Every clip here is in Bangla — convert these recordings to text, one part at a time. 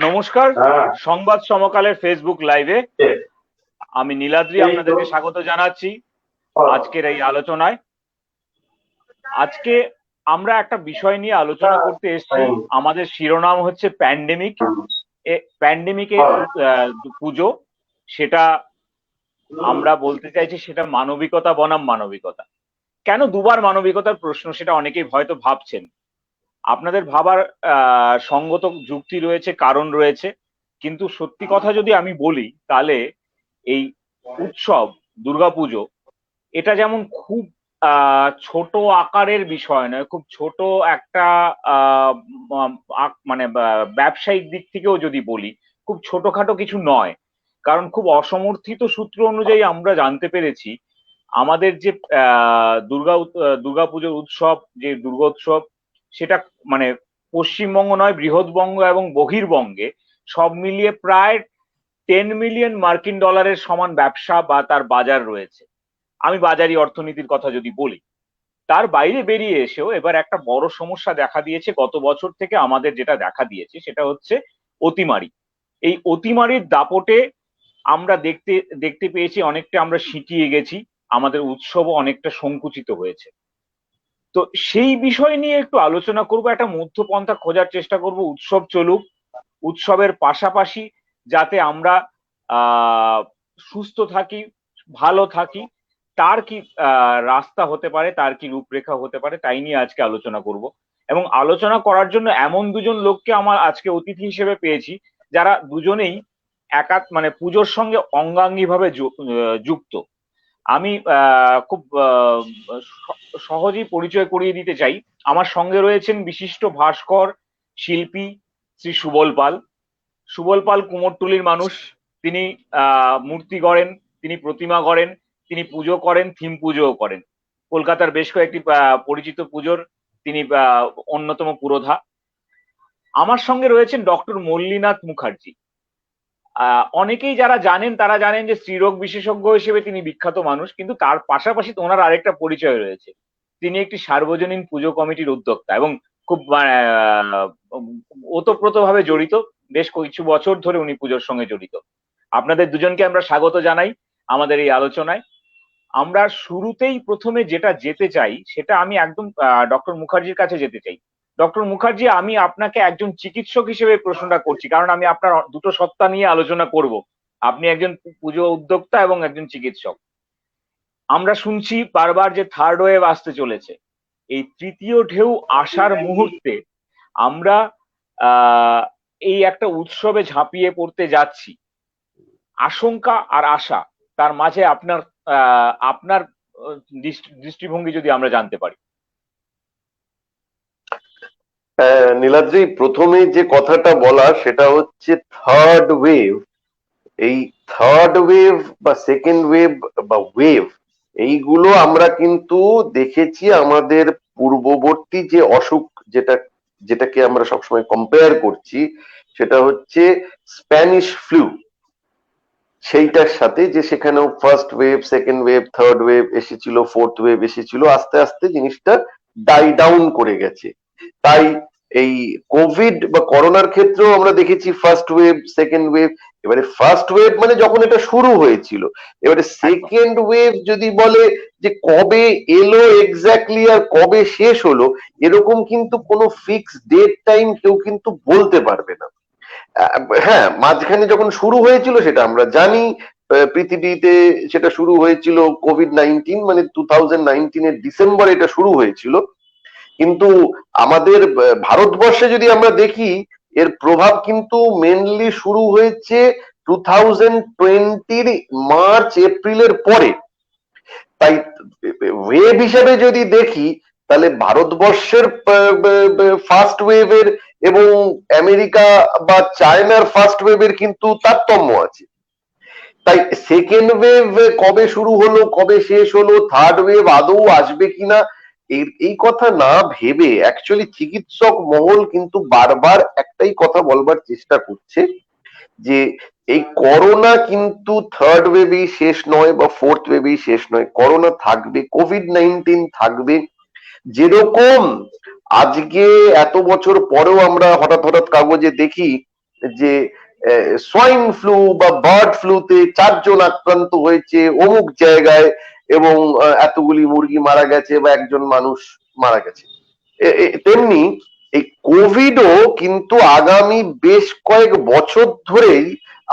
নমস্কার, সংবাদ সমকালের ফেসবুক লাইভে আমি নীলাদ্রি আপনাদেরকে স্বাগত জানাচ্ছি আজকের এই আলোচনায়। আজকে আমরা একটা বিষয় নিয়ে আলোচনা করতে এসেছি। আমাদের শিরোনাম হচ্ছে প্যান্ডেমিকের পুজো। সেটা আমরা বলতে চাইছি সেটা মানবিকতা বনাম মানবিকতা। কেন দুবার মানবিকতার প্রশ্ন, সেটা অনেকেই হয়তো ভাবছেন। আপনাদের ভাবার সঙ্গত যুক্তি রয়েছে, কারণ রয়েছে, কিন্তু সত্যি কথা যদি আমি বলি তাহলে এই উৎসব দুর্গাপুজো এটা যেমন খুব ছোট আকারের বিষয় নয়, খুব ছোট একটা মানে ব্যবসায়িক দিক থেকেও যদি বলি খুব ছোটখাটো কিছু নয়। কারণ খুব অসমর্থিত সূত্র অনুযায়ী আমরা জানতে পেরেছি আমাদের যে দুর্গাপুজোর উৎসব, যে দুর্গোৎসব, সেটা মানে পশ্চিমবঙ্গ নয়, বৃহৎবঙ্গ এবং বহির্বঙ্গে সব মিলিয়ে প্রায় 10 মিলিয়ন মার্কিন ডলারের সমান ব্যবসা বা তার বাজার রয়েছে। আমি বাজারি অর্থনীতির কথা যদি বলি, তার বাইরে বেরিয়ে এসেও এবার একটা বড় সমস্যা দেখা দিয়েছে। গত বছর থেকে আমাদের যেটা দেখা দিয়েছে সেটা হচ্ছে অতিমারি। এই অতিমারির দাপটে আমরা দেখতে পেয়েছি অনেকটা আমরা সিঁটিয়ে গেছি, আমাদের উৎসবও অনেকটা সংকুচিত হয়েছে। তো সেই বিষয় নিয়ে একটু আলোচনা করব, একটা মধ্যপন্থা খোঁজার চেষ্টা করব। উৎসব চলুক, উৎসবের পাশাপাশি যাতে আমরা সুস্থ থাকি, ভালো থাকি, তার কি রাস্তা হতে পারে, তার কি রূপরেখা হতে পারে, তাই নিয়ে আজকে আলোচনা করব। এবং আলোচনা করার জন্য এমন দুজন লোককে আমার আজকে অতিথি হিসেবে পেয়েছি, যারা দুজনেই মানে পুজোর সঙ্গে অঙ্গাঙ্গিভাবে যুক্ত। আমি খুব সহজেই পরিচয় করিয়ে দিতে চাই। আমার সঙ্গে রয়েছেন বিশিষ্ট ভাস্কর শিল্পী শ্রী সুবল পাল। সুবল পাল কুমোরটুলির মানুষ। তিনি মূর্তি গড়েন, তিনি প্রতিমা গড়েন, তিনি পুজো করেন, থিম পুজোও করেন। কলকাতার বেশ কয়েকটি পরিচিত পুজোর তিনি অন্যতম পুরোধা। আমার সঙ্গে রয়েছেন ডক্টর মল্লিনাথ মুখার্জি। অনেকেই যারা জানেন তারা জানেন যে স্ত্রীরোগ বিশেষজ্ঞ হিসেবে তিনি বিখ্যাত মানুষ, কিন্তু তার পাশাপাশি ওনার আরেকটা পরিচয় রয়েছে। তিনি একটি সার্বজনীন পুজো কমিটির উদ্যোক্তা এবং খুব ওতপ্রোতভাবে জড়িত। বেশ কিছু বছর ধরে উনি পুজোর সঙ্গে জড়িত। আপনাদের দুজনকে আমরা স্বাগত জানাই আমাদের এই আলোচনায়। আমরা শুরুতেই প্রথমে যেটা যেতে চাই সেটা আমি একদম ডক্টর মুখার্জির কাছে যেতে চাই। ডক্টর মুখার্জি, আমি আপনাকে একজন চিকিৎসক হিসেবে প্রশ্নটা করছি, কারণ আমি আপনার দুটো সত্তা নিয়ে আলোচনা করব। আপনি একজন পুজো উদ্যোক্তা এবং একজন চিকিৎসক। আমরা শুনছি বারবার যে থার্ড ওয়েভ আসতে চলেছে। এই তৃতীয় ঢেউ আসার মুহূর্তে আমরা এই একটা উৎসবে ঝাঁপিয়ে পড়তে যাচ্ছি। আশঙ্কা আর আশা, তার মাঝে আপনার আপনার দৃষ্টিভঙ্গি যদি আমরা জানতে পারি। নীলাদ্রি, প্রথমে যে কথাটা বলা সেটা হচ্ছে থার্ড ওয়েভ। এই থার্ড ওয়েভ বা সেকেন্ড ওয়েভ বা ওয়েভ, এইগুলো আমরা কিন্তু দেখেছি আমাদের পূর্ববর্তী যে অসুখ, যেটাকে আমরা সবসময় কম্পেয়ার করছি, সেটা হচ্ছে স্প্যানিশ ফ্লু। সেইটার সাথে যে সেখানেও first wave, second wave, third wave এসেছিল, ফোর্থ ওয়েভ এসেছিল, আস্তে আস্তে জিনিসটা ডাই ডাউন করে গেছে। তাই এই কোভিড বা করোনার ক্ষেত্রেও আমরা দেখেছি ফার্স্ট ওয়েভ, সেকেন্ড ওয়েভ। এবারে ফার্স্ট ওয়েভ মানে যখন এটা শুরু হয়েছিল, এবারে সেকেন্ড ওয়েভ যদি বলে যে কবে এলো এক্স্যাক্টলি আর কবে শেষ হলো, এরকম কিন্তু কোনো ফিক্স ডেট টাইম কেউ কিন্তু বলতে পারবে না। হ্যাঁ, মাঝখানে যখন শুরু হয়েছিল সেটা আমরা জানি, পৃথিবীতে সেটা শুরু হয়েছিল কোভিড-19, মানে 2019 এর ডিসেম্বরে এটা শুরু হয়েছিল। কিন্তু আমাদের ভারতবর্ষে যদি আমরা দেখি, এর প্রভাব কিন্তু মেনলি শুরু হয়েছে 2020 মার্চ এপ্রিলের পরে। তাই ওয়েভ হিসেবে যদি দেখি, তাহলে ভারতবর্ষের ফার্স্ট ওয়েভের এবং আমেরিকা বা চায়নার ফার্স্ট ওয়েভের কিন্তু তারতম্য আছে। তাই সেকেন্ড ওয়েভ কবে শুরু হলো, কবে শেষ হলো, থার্ড ওয়েভ আদৌ আসবে কিনা, এই কথা না ভেবে অ্যাকচুয়ালি চিকিৎসক মহল কিন্তু বারবার একটাই কথা বলবার চেষ্টা করছে যে এই করোনা কিন্তু থার্ড ওয়েভেই শেষ নয় বা ফোর্থ ওয়েভেই শেষ নয়। করোনা থাকবে, কোভিড-19 থাকবে। যেরকম আজকে এত বছর পরেও আমরা হঠাৎ হঠাৎ কাগজে দেখি যে সোয়াইন ফ্লু বা বার্ড ফ্লুতে 4 জন আক্রান্ত হয়েছে অমুক জায়গায় এবং এতগুলি মুরগি মারা গেছে বা একজন মানুষ মারা গেছে। তেমনি এই কোভিডও কিন্তু আগামী বেশ কয়েক বছর ধরেই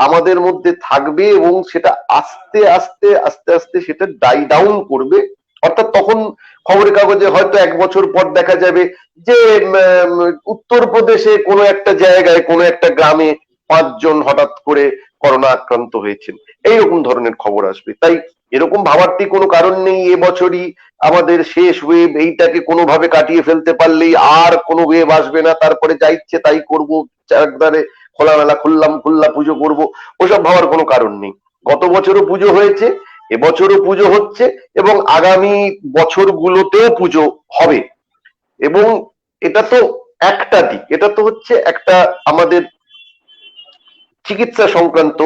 আমাদের মধ্যে থাকবে এবং সেটা আস্তে আস্তে আস্তে আস্তে সেটা ডাই ডাউন করবে। অর্থাৎ তখন খবরের কাগজে হয়তো 1 বছর পর দেখা যাবে যে উত্তরপ্রদেশে কোনো একটা জায়গায় কোনো একটা গ্রামে 5 জন হঠাৎ করে করোনা আক্রান্ত হয়েছেন, এইরকম ধরনের খবর আসবে। তাই এরকম ভাবার কোনো কারণ নেই এবছরই আমাদের শেষ ওয়েভ, এইটাকে কোনোভাবে কাটিয়ে ফেলতে পারলেই আর কোনো ওয়েভ আসবে না, তারপরে যা ইচ্ছে তাই করবো, চারধারে খোলামেলা খুল্লা পুজো করব, ওসব ভাবার কোনো কারণ নেই। গত বছরও পুজো হয়েছে, এবছরও পুজো হচ্ছে এবং আগামী বছরগুলোতেও পুজো হবে। এবং এটা তো একটা দিক, এটা তো হচ্ছে একটা আমাদের চিকিৎসা সংক্রান্ত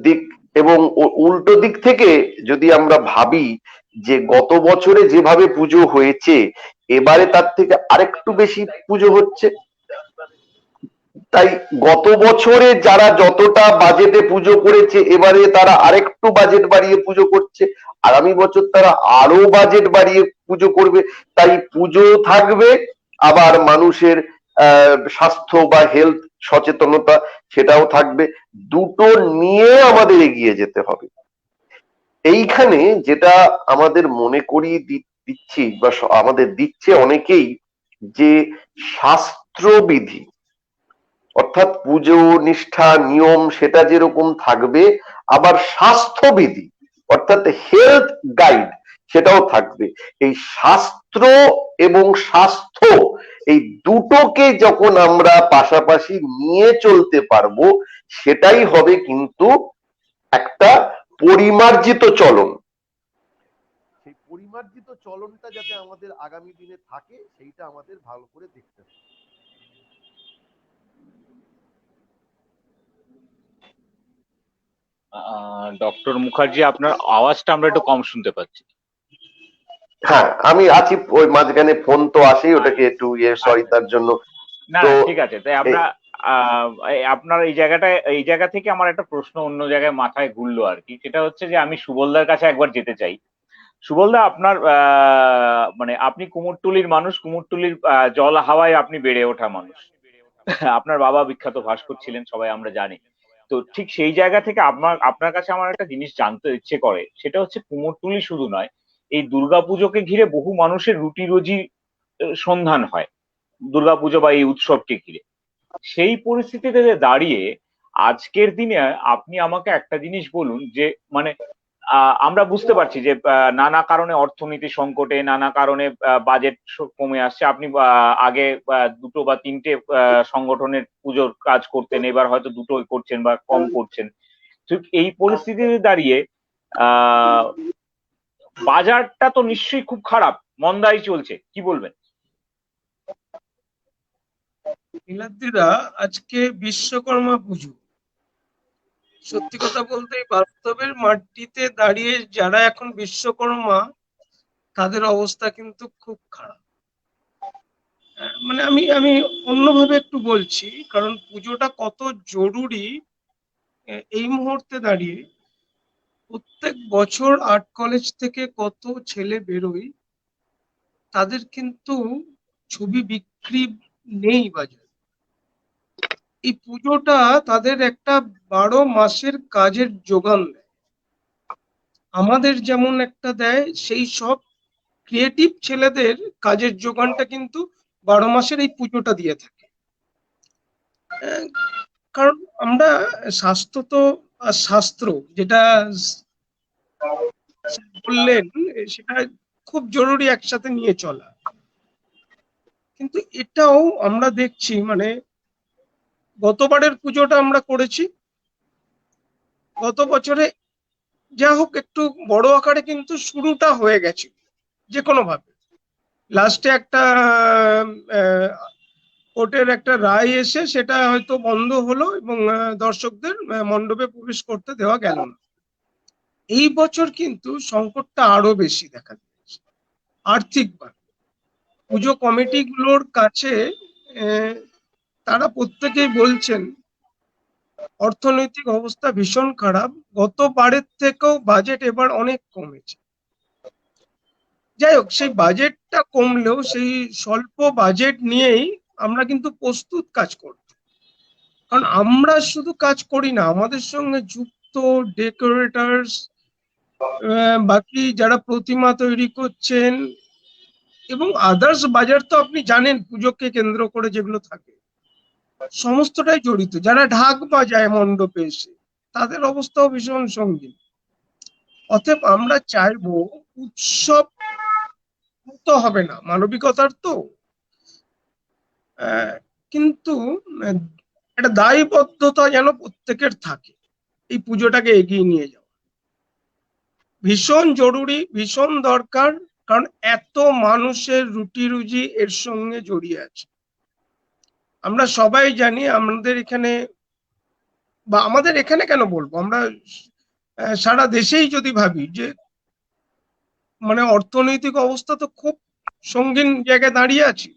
দিক। এবং উল্টো দিক থেকে যদি আমরা ভাবি যে গত বছরে যেভাবে পুজো হয়েছে এবারে তার থেকে আরেকটু বেশি পুজো হচ্ছে, তাই গত বছরে যারা যতটা বাজেটে পুজো করেছে এবারে তারা আরেকটু বাজেট বাড়িয়ে পুজো করছে, আগামী বছর তারা আরো বাজেট বাড়িয়ে পুজো করবে। তাই পুজো থাকবে, আবার মানুষের স্বাস্থ্য বা হেলথ সচেতনতা সেটাও থাকবে, দুটো নিয়ে আমাদের এগিয়ে যেতে হবে। এইখানে যেটা আমাদের মনে করিয়ে দিচ্ছি বা আমাদের দিচ্ছে অনেকেই, যে শাস্ত্রবিধি অর্থাৎ পুজো নিষ্ঠা নিয়ম সেটা যেরকম থাকবে, আবার স্বাস্থ্যবিধি অর্থাৎ হেলথ গাইড সেটাও থাকবে। এই শাস্ত্র এবং স্বাস্থ্য এই দুটোকে যখন আমরা পাশাপাশি নিয়ে চলতে পারবো সেটাই হবে কিন্তু একটা পরিমার্জিত চলন। সেই পরিমার্জিত চলনটা যাতে আমাদের আগামী দিনে থাকে সেইটা আমাদের ভালো করে দেখতে হবে। ডক্টর মুখার্জি, আপনার আওয়াজটা আমরা একটু কম শুনতে পাচ্ছি। হ্যাঁ, আমি আছি, ওই মাঝখানে ফোন তো আসেই, ওটাকে একটু সরি আচ্ছা, তার জন্য। না তো না, ঠিক আছে। তাই আমরা আপনার এই জায়গা থেকে আমার একটা প্রশ্ন অন্য জায়গায় মাথায় ঘুরলো আর কি। সেটা হচ্ছে যে আমি সুবলদার কাছে একবার যেতে চাই। সুবলদা, আপনার মানে আপনি কুমোরটুলির মানুষ, কুমোরটুলির জল হাওয়ায় আপনি বেড়ে ওঠা মানুষ। আপনার বাবা বিখ্যাত ভাস্কর ছিলেন, সবাই আমরা জানি। তো ঠিক সেই জায়গা থেকে আপনার কাছে আমার একটা জিনিস জানতে ইচ্ছে করে, সেটা হচ্ছে কুমোরটুলি শুধু নয়, এই দুর্গাপুজোকে ঘিরে বহু মানুষের রুটি রুজি সন্ধান হয় দুর্গাপুজো বা এই উৎসবকে ঘিরে। সেই পরিস্থিতিতে দাঁড়িয়ে আজকের দিনে আপনি আমাকে একটা জিনিস বলুন যে মানে আমরা বুঝতে পারছি যে নানা কারণে অর্থনীতি সংকটে, নানা কারণে বাজেট কমে আসছে। আপনি আগে 2 বা 3টে সংগঠনের পুজোর কাজ করতেন, এবার হয়তো 2টোই করছেন বা কম করছেন। ঠিক এই পরিস্থিতিতে দাঁড়িয়ে আহ বাজারটা তো নিশ্চয়ই খুব খারাপ, মন্দাই চলছে, কি বলবেন? নীলাদ্রিদা, আজকে বিশ্বকর্মা পুজো। সত্যি কথা বলতে বাস্তবের মাটিতে দাঁড়িয়ে যারা এখন বিশ্বকর্মা তাদের অবস্থা কিন্তু খুব খারাপ। মানে আমি আমি অন্যভাবে একটু বলছি, কারণ পুজোটা কত জরুরি এই মুহূর্তে দাঁড়িয়ে। প্রত্যেক বছর আর্ট কলেজ থেকে কত ছেলে বেরোয়, তাদের কিন্তু ছবি বিক্রি নেই বাজারে। এই পুজোটা তাদের একটা 12 মাসের কাজের যোগান দেয়। আমাদের যেমন একটা দেয়, সেই সব ক্রিয়েটিভ ছেলেদের কাজের যোগানটা কিন্তু 12 মাসের এই পুজোটা দিয়ে থাকে। কারণ আমরা স্বাস্থ্য তো আর শাস্ত্র যেটা বললেন সেটা খুব জরুরি একসাথে নিয়ে চলা। কিন্তু এটাও আমরা দেখছি, মানে গতবারের পুজোটা আমরা করেছি, গত বছরে যা হোক একটু বড় আকারে কিন্তু শুরুটা হয়ে গেছে যে কোনো ভাবে। লাস্টে একটা কোর্টের একটা রায় এসে সেটা হয়তো বন্ধ হলো এবং দর্শকদের মণ্ডপে প্রবেশ করতে দেওয়া গেল না। এই বছর কিন্তু সংকটটা আরো বেশি দেখা দিয়েছে আর্থিকভাবে। পুজো কমিটিগুলোর কাছে তারা প্রত্যেকেই বলছেন অর্থনৈতিক অবস্থা ভীষণ খারাপ, গতবারের থেকেও বাজেট এবার অনেক কমেছে। যাই হোক, সেই বাজেটটা কমলেও সেই স্বল্প বাজেট নিয়েই আমরা কিন্তু প্রস্তুত কাজ করব, কারণ আমরা শুধু কাজ করি না, আমাদের সঙ্গে যুক্ত ডেকোরেটরস, বাকি যারা প্রতিমা তৈরি করছেন এবং আদার্স বাজার তো আপনি জানেন পুজোকে কেন্দ্র করে যেগুলো থাকে সমস্তটাই জড়িত, যারা ঢাক বাজায় মণ্ডপে এসে তাদের অবস্থাও ভীষণ সঙ্গীন। অতএব আমরা চাইবো উৎসব তো হবে না, মানবিকতার তো কিন্তু আহ, একটা দায়বদ্ধতা যেন প্রত্যেকের থাকে এই পুজোটাকে এগিয়ে নিয়ে যাওয়া ভীষণ জরুরি, ভীষণ দরকার, কারণ এত মানুষের রুটি রুজি এর সঙ্গে জড়িয়ে আছে। আমরা সবাই জানি আমাদের এখানে, বা আমাদের এখানে কেন বলবো, আমরা সারা দেশেই যদি ভাবি যে মানে অর্থনৈতিক অবস্থা তো খুব সঙ্গীন জায়গায় দাঁড়িয়ে আছি।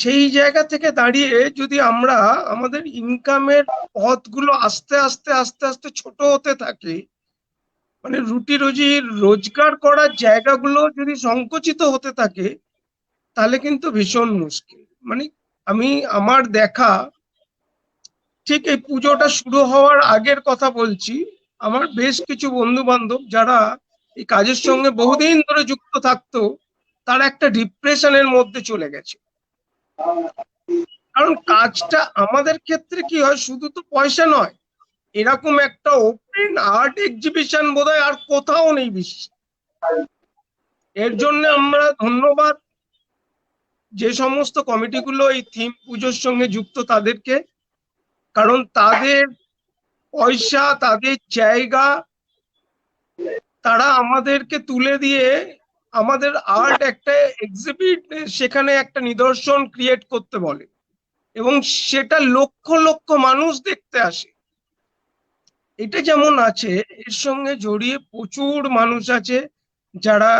সেই জায়গা থেকে দাঁড়িয়ে যদি আমরা আমাদের ইনকামের পথগুলো আস্তে আস্তে আস্তে আস্তে ছোট হতে থাকে, মানে রুটি রুজি রোজগার করার জায়গাগুলো যদি সংকুচিত হতে থাকে, তাহলে কিন্তু ভীষণ মুশকিল। মানে আমি আমার দেখা, ঠিক এই পুজোটা শুরু হওয়ার আগের কথা বলছি, আমার বেশ কিছু বন্ধু বান্ধব যারা এই কাজের সঙ্গে বহুদিন ধরে যুক্ত থাকতো, তারা একটা ডিপ্রেশনের মধ্যে চলে গেছে। কারণ কাজটা আমাদের ক্ষেত্রে কি হয়, শুধু তো পয়সা নয়, এরকম একটা ওপেন আর্ট এক্সিবিশন বোধহয় আর কোথাও নেই বিশ্বে। এর জন্য আমরা ধন্যবাদ যে সমস্ত কমিটিগুলো এই থিম পুজোর সঙ্গে যুক্ত তাদেরকে, কারণ তাদের পয়সা, তাদের জায়গা তারা আমাদেরকে তুলে দিয়ে আমাদের আর্ট একটা এক্সিবিট, সেখানে একটা নিদর্শন ক্রিয়েট করতে বলে এবং সেটা লক্ষ লক্ষ মানুষ দেখতে আসে। এটা যেমন আছে, এর সঙ্গে জড়িয়ে প্রচুর মানুষ আছে যারা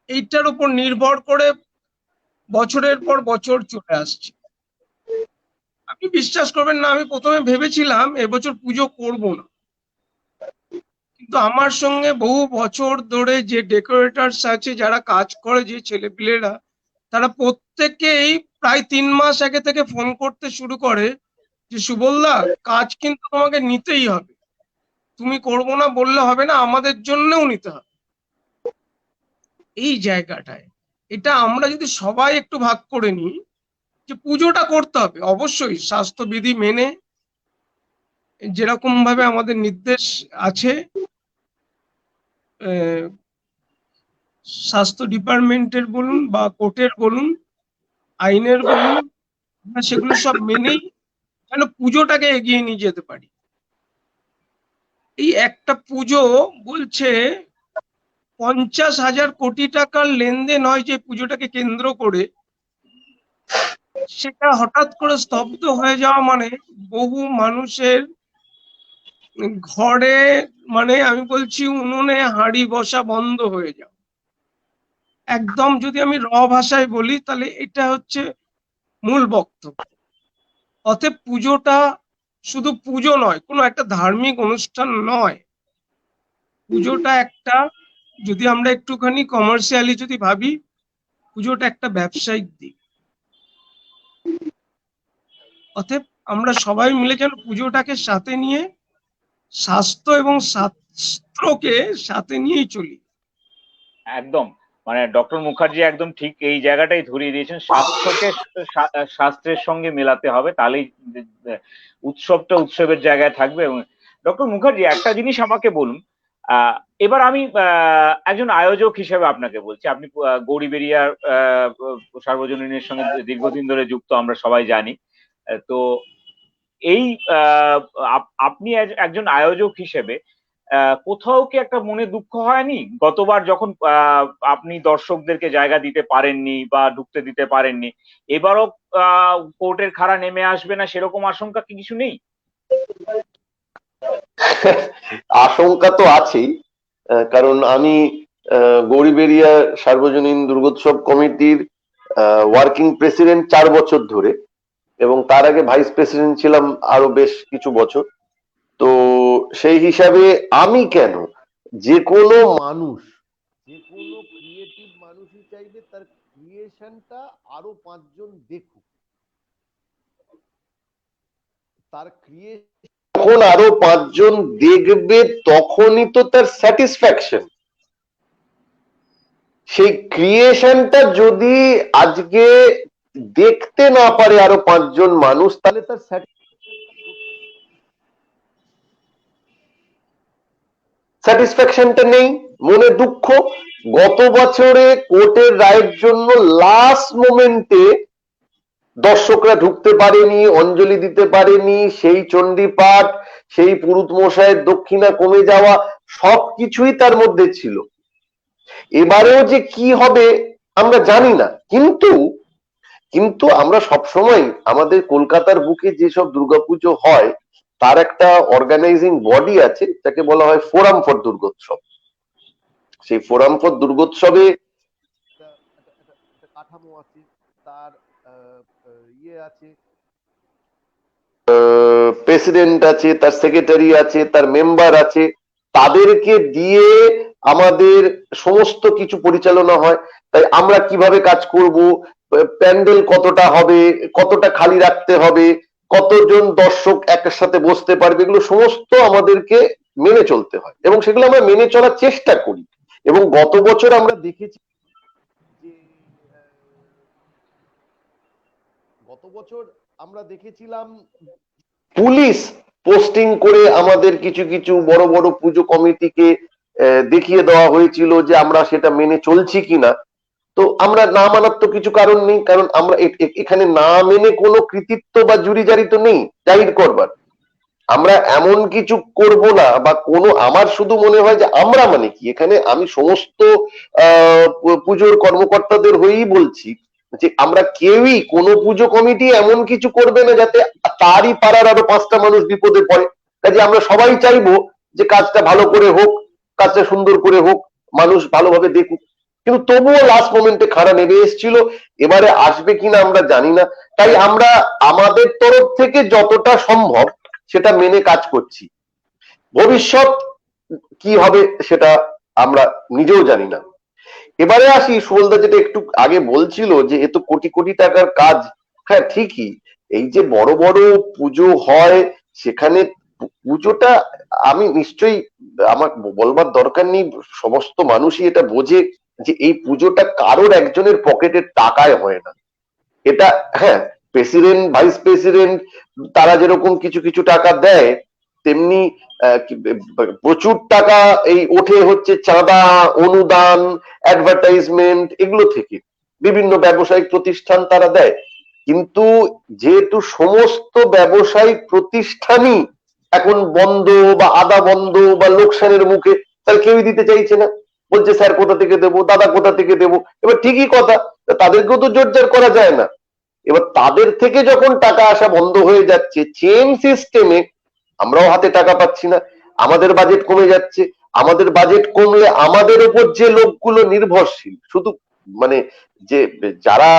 এইটার উপর নির্ভর করে বছরের পর বছর চলে আসছে। আপনি বিশ্বাস করবেন না, আমি প্রথমে ভেবেছিলাম এবছর পুজো করব না, কিন্তু আমার সঙ্গে বহু বছর ধরে যে ডেকোরেটরস আছে, যারা কাজ করে, যে ছেলেপিলেরা, তারা প্রত্যেকেই প্রায় 3 মাস আগে থেকে ফোন করতে শুরু করে যে সুবলদা, কাজ কিন্তু তোমাকে নিতেই হবে, তুমি করবো না বললে হবে না, আমাদের জন্যও নিতে হবে। এই জায়গাটায় এটা আমরা যদি সবাই একটু ভাগ করে নিই যে পুজোটা করতে হবে অবশ্যই স্বাস্থ্যবিধি মেনে, যেরকম ভাবে আমাদের নির্দেশ আছে স্বাস্থ্য ডিপার্টমেন্টের বলুন বা কোর্টের বলুন, আইনের বলুন, আমরা সেগুলো সব মেনেই যেন পুজোটাকে এগিয়ে নিয়ে যেতে পারি। এই একটা পুজো বলছে 50,000 কোটি টাকার লেনদেন হয় যে পুজোটাকে কেন্দ্র করে, সেটা হঠাৎ করে স্তব্ধ হয়ে যাওয়া মানে বহু মানুষের ঘরে, মানে আমি বলছি উনুনে হাঁড়ি বসা বন্ধ হয়ে যাও। একদম যদি আমি ভাষায় বলি তাহলে এটা হচ্ছে মূল বক্তব্য। অতএব পুজোটা শুধু পুজো নয়, কোনো একটা ধার্মিক অনুষ্ঠান নয়, পুজোটা একটা, যদি আমরা একটুখানি কমার্শিয়ালি যদি ভাবি, পুজোটা একটা ব্যবসায়িক দিক। অতএব আমরা সবাই মিলে যেন পুজোটাকে সাথে নিয়ে স্বাস্থ্য এবং শাস্ত্রকে সাথে নিয়েই চলি। একদম, মানে ডক্টর মুখার্জি একদম ঠিক এই জায়গাটাই ধরিয়ে দিয়েছেন, স্বাস্থ্যকে শাস্ত্রের সঙ্গে মেলাতে হবে, তাহলেই উৎসবটা উৎসবের জায়গায় থাকবে। এবং ডক্টর মুখার্জি একটা জিনিস আমাকে বলুন, এবার আমি একজন আয়োজক হিসেবে আপনাকে বলছি, আপনি গৌরীবেরিয়ার সার্বজনীনের সঙ্গে দীর্ঘদিন ধরে যুক্ত, আমরা সবাই জানি। তো এই আপনি একজন আয়োজক হিসেবে কোথাও কি একটা মনে দুঃখ হয়নি গতবার যখন আপনি দর্শকদেরকে জায়গা দিতে পারেননি বা ঢুকতে দিতে পারেননি, এবারও কোর্টের খাড়া নেমে আসবে না, সেরকম আশঙ্কা কি কিছু নেই? আশঙ্কা তো আছেই, কারণ আমি গৌরীবেরিয়া সার্বজনীন দুর্গোৎসব কমিটির ওয়ার্কিং প্রেসিডেন্ট 4 বছর ধরে। এবং তার আগে ভাইস প্রেসিডেন্ট ছিলাম আরো বেশ কিছু বছর। তো সেই হিসাবে আমি কেন, যে কোনো মানুষ, যে কোনো ক্রিয়েটিভ মানুষই চাইবে তার ক্রিয়েশনটা আরো 5 জন দেখুক, তার ক্রিয়েশন যখন আরো 5 জন দেখবে তখনই তো তার স্যাটিসফ্যাকশন। সেই ক্রিয়েশনটা যদি আজকে দেখতে না পারে আরো 5 জন মানুষ, তাহলে তার স্যাটিসফ্যাকশনটা নেই, মনে দুঃখ। গত বছরে কোর্টের রায়ের জন্য লাস্ট মোমেন্টে দর্শকরা ঢুকতে পারেনি, অঞ্জলি দিতে পারেনি, সেই চণ্ডীপাঠ, সেই পুরুত মশাইয়ের দক্ষিণা কমে যাওয়া, সবকিছুই তার মধ্যে ছিল। এবারেও যে কি হবে আমরা জানি না, কিন্তু কিন্তু আমরা সবসময় আমাদের কলকাতার বুকে যেসব দুর্গাপুজো হয় তার একটা অর্গানাইজিং বডি আছে, যাকে বলা হয় ফোরাম ফর দুর্গোৎসব। সেই ফোরাম ফর দুর্গোৎসবে কাঠামো আছে, তার ইয়ে আছে, প্রেসিডেন্ট আছে, তার সেক্রেটারি আছে, তার মেম্বার আছে, তাদেরকে দিয়ে আমাদের সমস্ত কিছু পরিচালনা হয়। তাই আমরা কিভাবে কাজ করব, প্যান্ডেল কতটা হবে, কতটা খালি রাখতে হবে, কতজন দর্শক একসাথে বসতে পারবে, এগুলো সমস্ত আমাদেরকে মেনে চলতে হয় এবং সেগুলো আমরা মেনে চলার চেষ্টা করি। এবং গত বছর আমরা দেখেছি যে গত বছর আমরা দেখেছিলাম পুলিশ পোস্টিং করে আমাদের কিছু কিছু বড় বড় পুজো কমিটিকে দেখিয়ে দেওয়া হয়েছিল যে আমরা সেটা মেনে চলছি কিনা। তো আমরা না মানার তো কিছু কারণ নেই, কারণ আমরা এখানে না মেনে কোনো কৃতিত্ব বা জুরি জারি তো নেই জাহির করবার। আমরা এমন কিছু করব না বা কোনো, আমার শুধু মনে হয় যে আমরা মানে কি, এখানে আমি সমস্ত পুজোর কর্মকর্তাদের হয়েই বলছি যে আমরা কেউই কোনো পুজো কমিটি এমন কিছু করবে না যাতে তারই পাড়ার আরো 5টা মানুষ বিপদে পড়ে। কাজে আমরা সবাই চাইবো যে কাজটা ভালো করে হোক, কাজটা সুন্দর করে হোক, মানুষ ভালোভাবে দেখুক। কিন্তু তবুও লাস্ট মোমেন্টে খাড়া নেমে এসেছিল, এবারে আসবে কিনা আমরা জানি না। তাই আমরা আমাদের তরফ থেকে যতটা সম্ভব সেটা মেনে কাজ করছি। ভবিষ্যৎ কি হবে সেটা আমরা নিজেও জানি না। এবারে আসি, সুবলদা যেটা একটু আগে বলছিল যে এ তো কোটি কোটি টাকার কাজ। হ্যাঁ ঠিকই, এই যে বড় বড় পুজো হয় সেখানে পুজোটা, আমি নিশ্চয়ই, আমার বলবার দরকার নেই, সমস্ত মানুষই এটা বোঝে যে এই পুজোটা কারোর একজনের পকেটের টাকায় হয় না। এটা, হ্যাঁ, প্রেসিডেন্ট, ভাইস প্রেসিডেন্ট তারা যেরকম কিছু কিছু টাকা দেয়, তেমনি প্রচুর টাকা এই ওঠে হচ্ছে চাঁদা, অনুদান, অ্যাডভার্টাইজমেন্ট, এগুলো থেকে বিভিন্ন ব্যবসায়িক প্রতিষ্ঠান তারা দেয়। কিন্তু যেহেতু সমস্ত ব্যবসায়িক প্রতিষ্ঠানই এখন বন্ধ বা আধা বন্ধ বা লোকসানের মুখে, তাহলে কেউই দিতে চাইছে না, বলছে স্যার কোথা থেকে দেবো, দাদা কোথা থেকে দেবো। এবার ঠিকই কথা, তাদেরকেও তো জোরজার করা যায় না। এবার তাদের থেকে যখন টাকা আসা বন্ধ হয়ে যাচ্ছে চেন সিস্টেমে, আমরাও হাতে টাকা পাচ্ছি না, আমাদের বাজেট কমে যাচ্ছে। আমাদের বাজেট কমলে আমাদের উপর যে লোকগুলো নির্ভরশীল, শুধু মানে যে যারা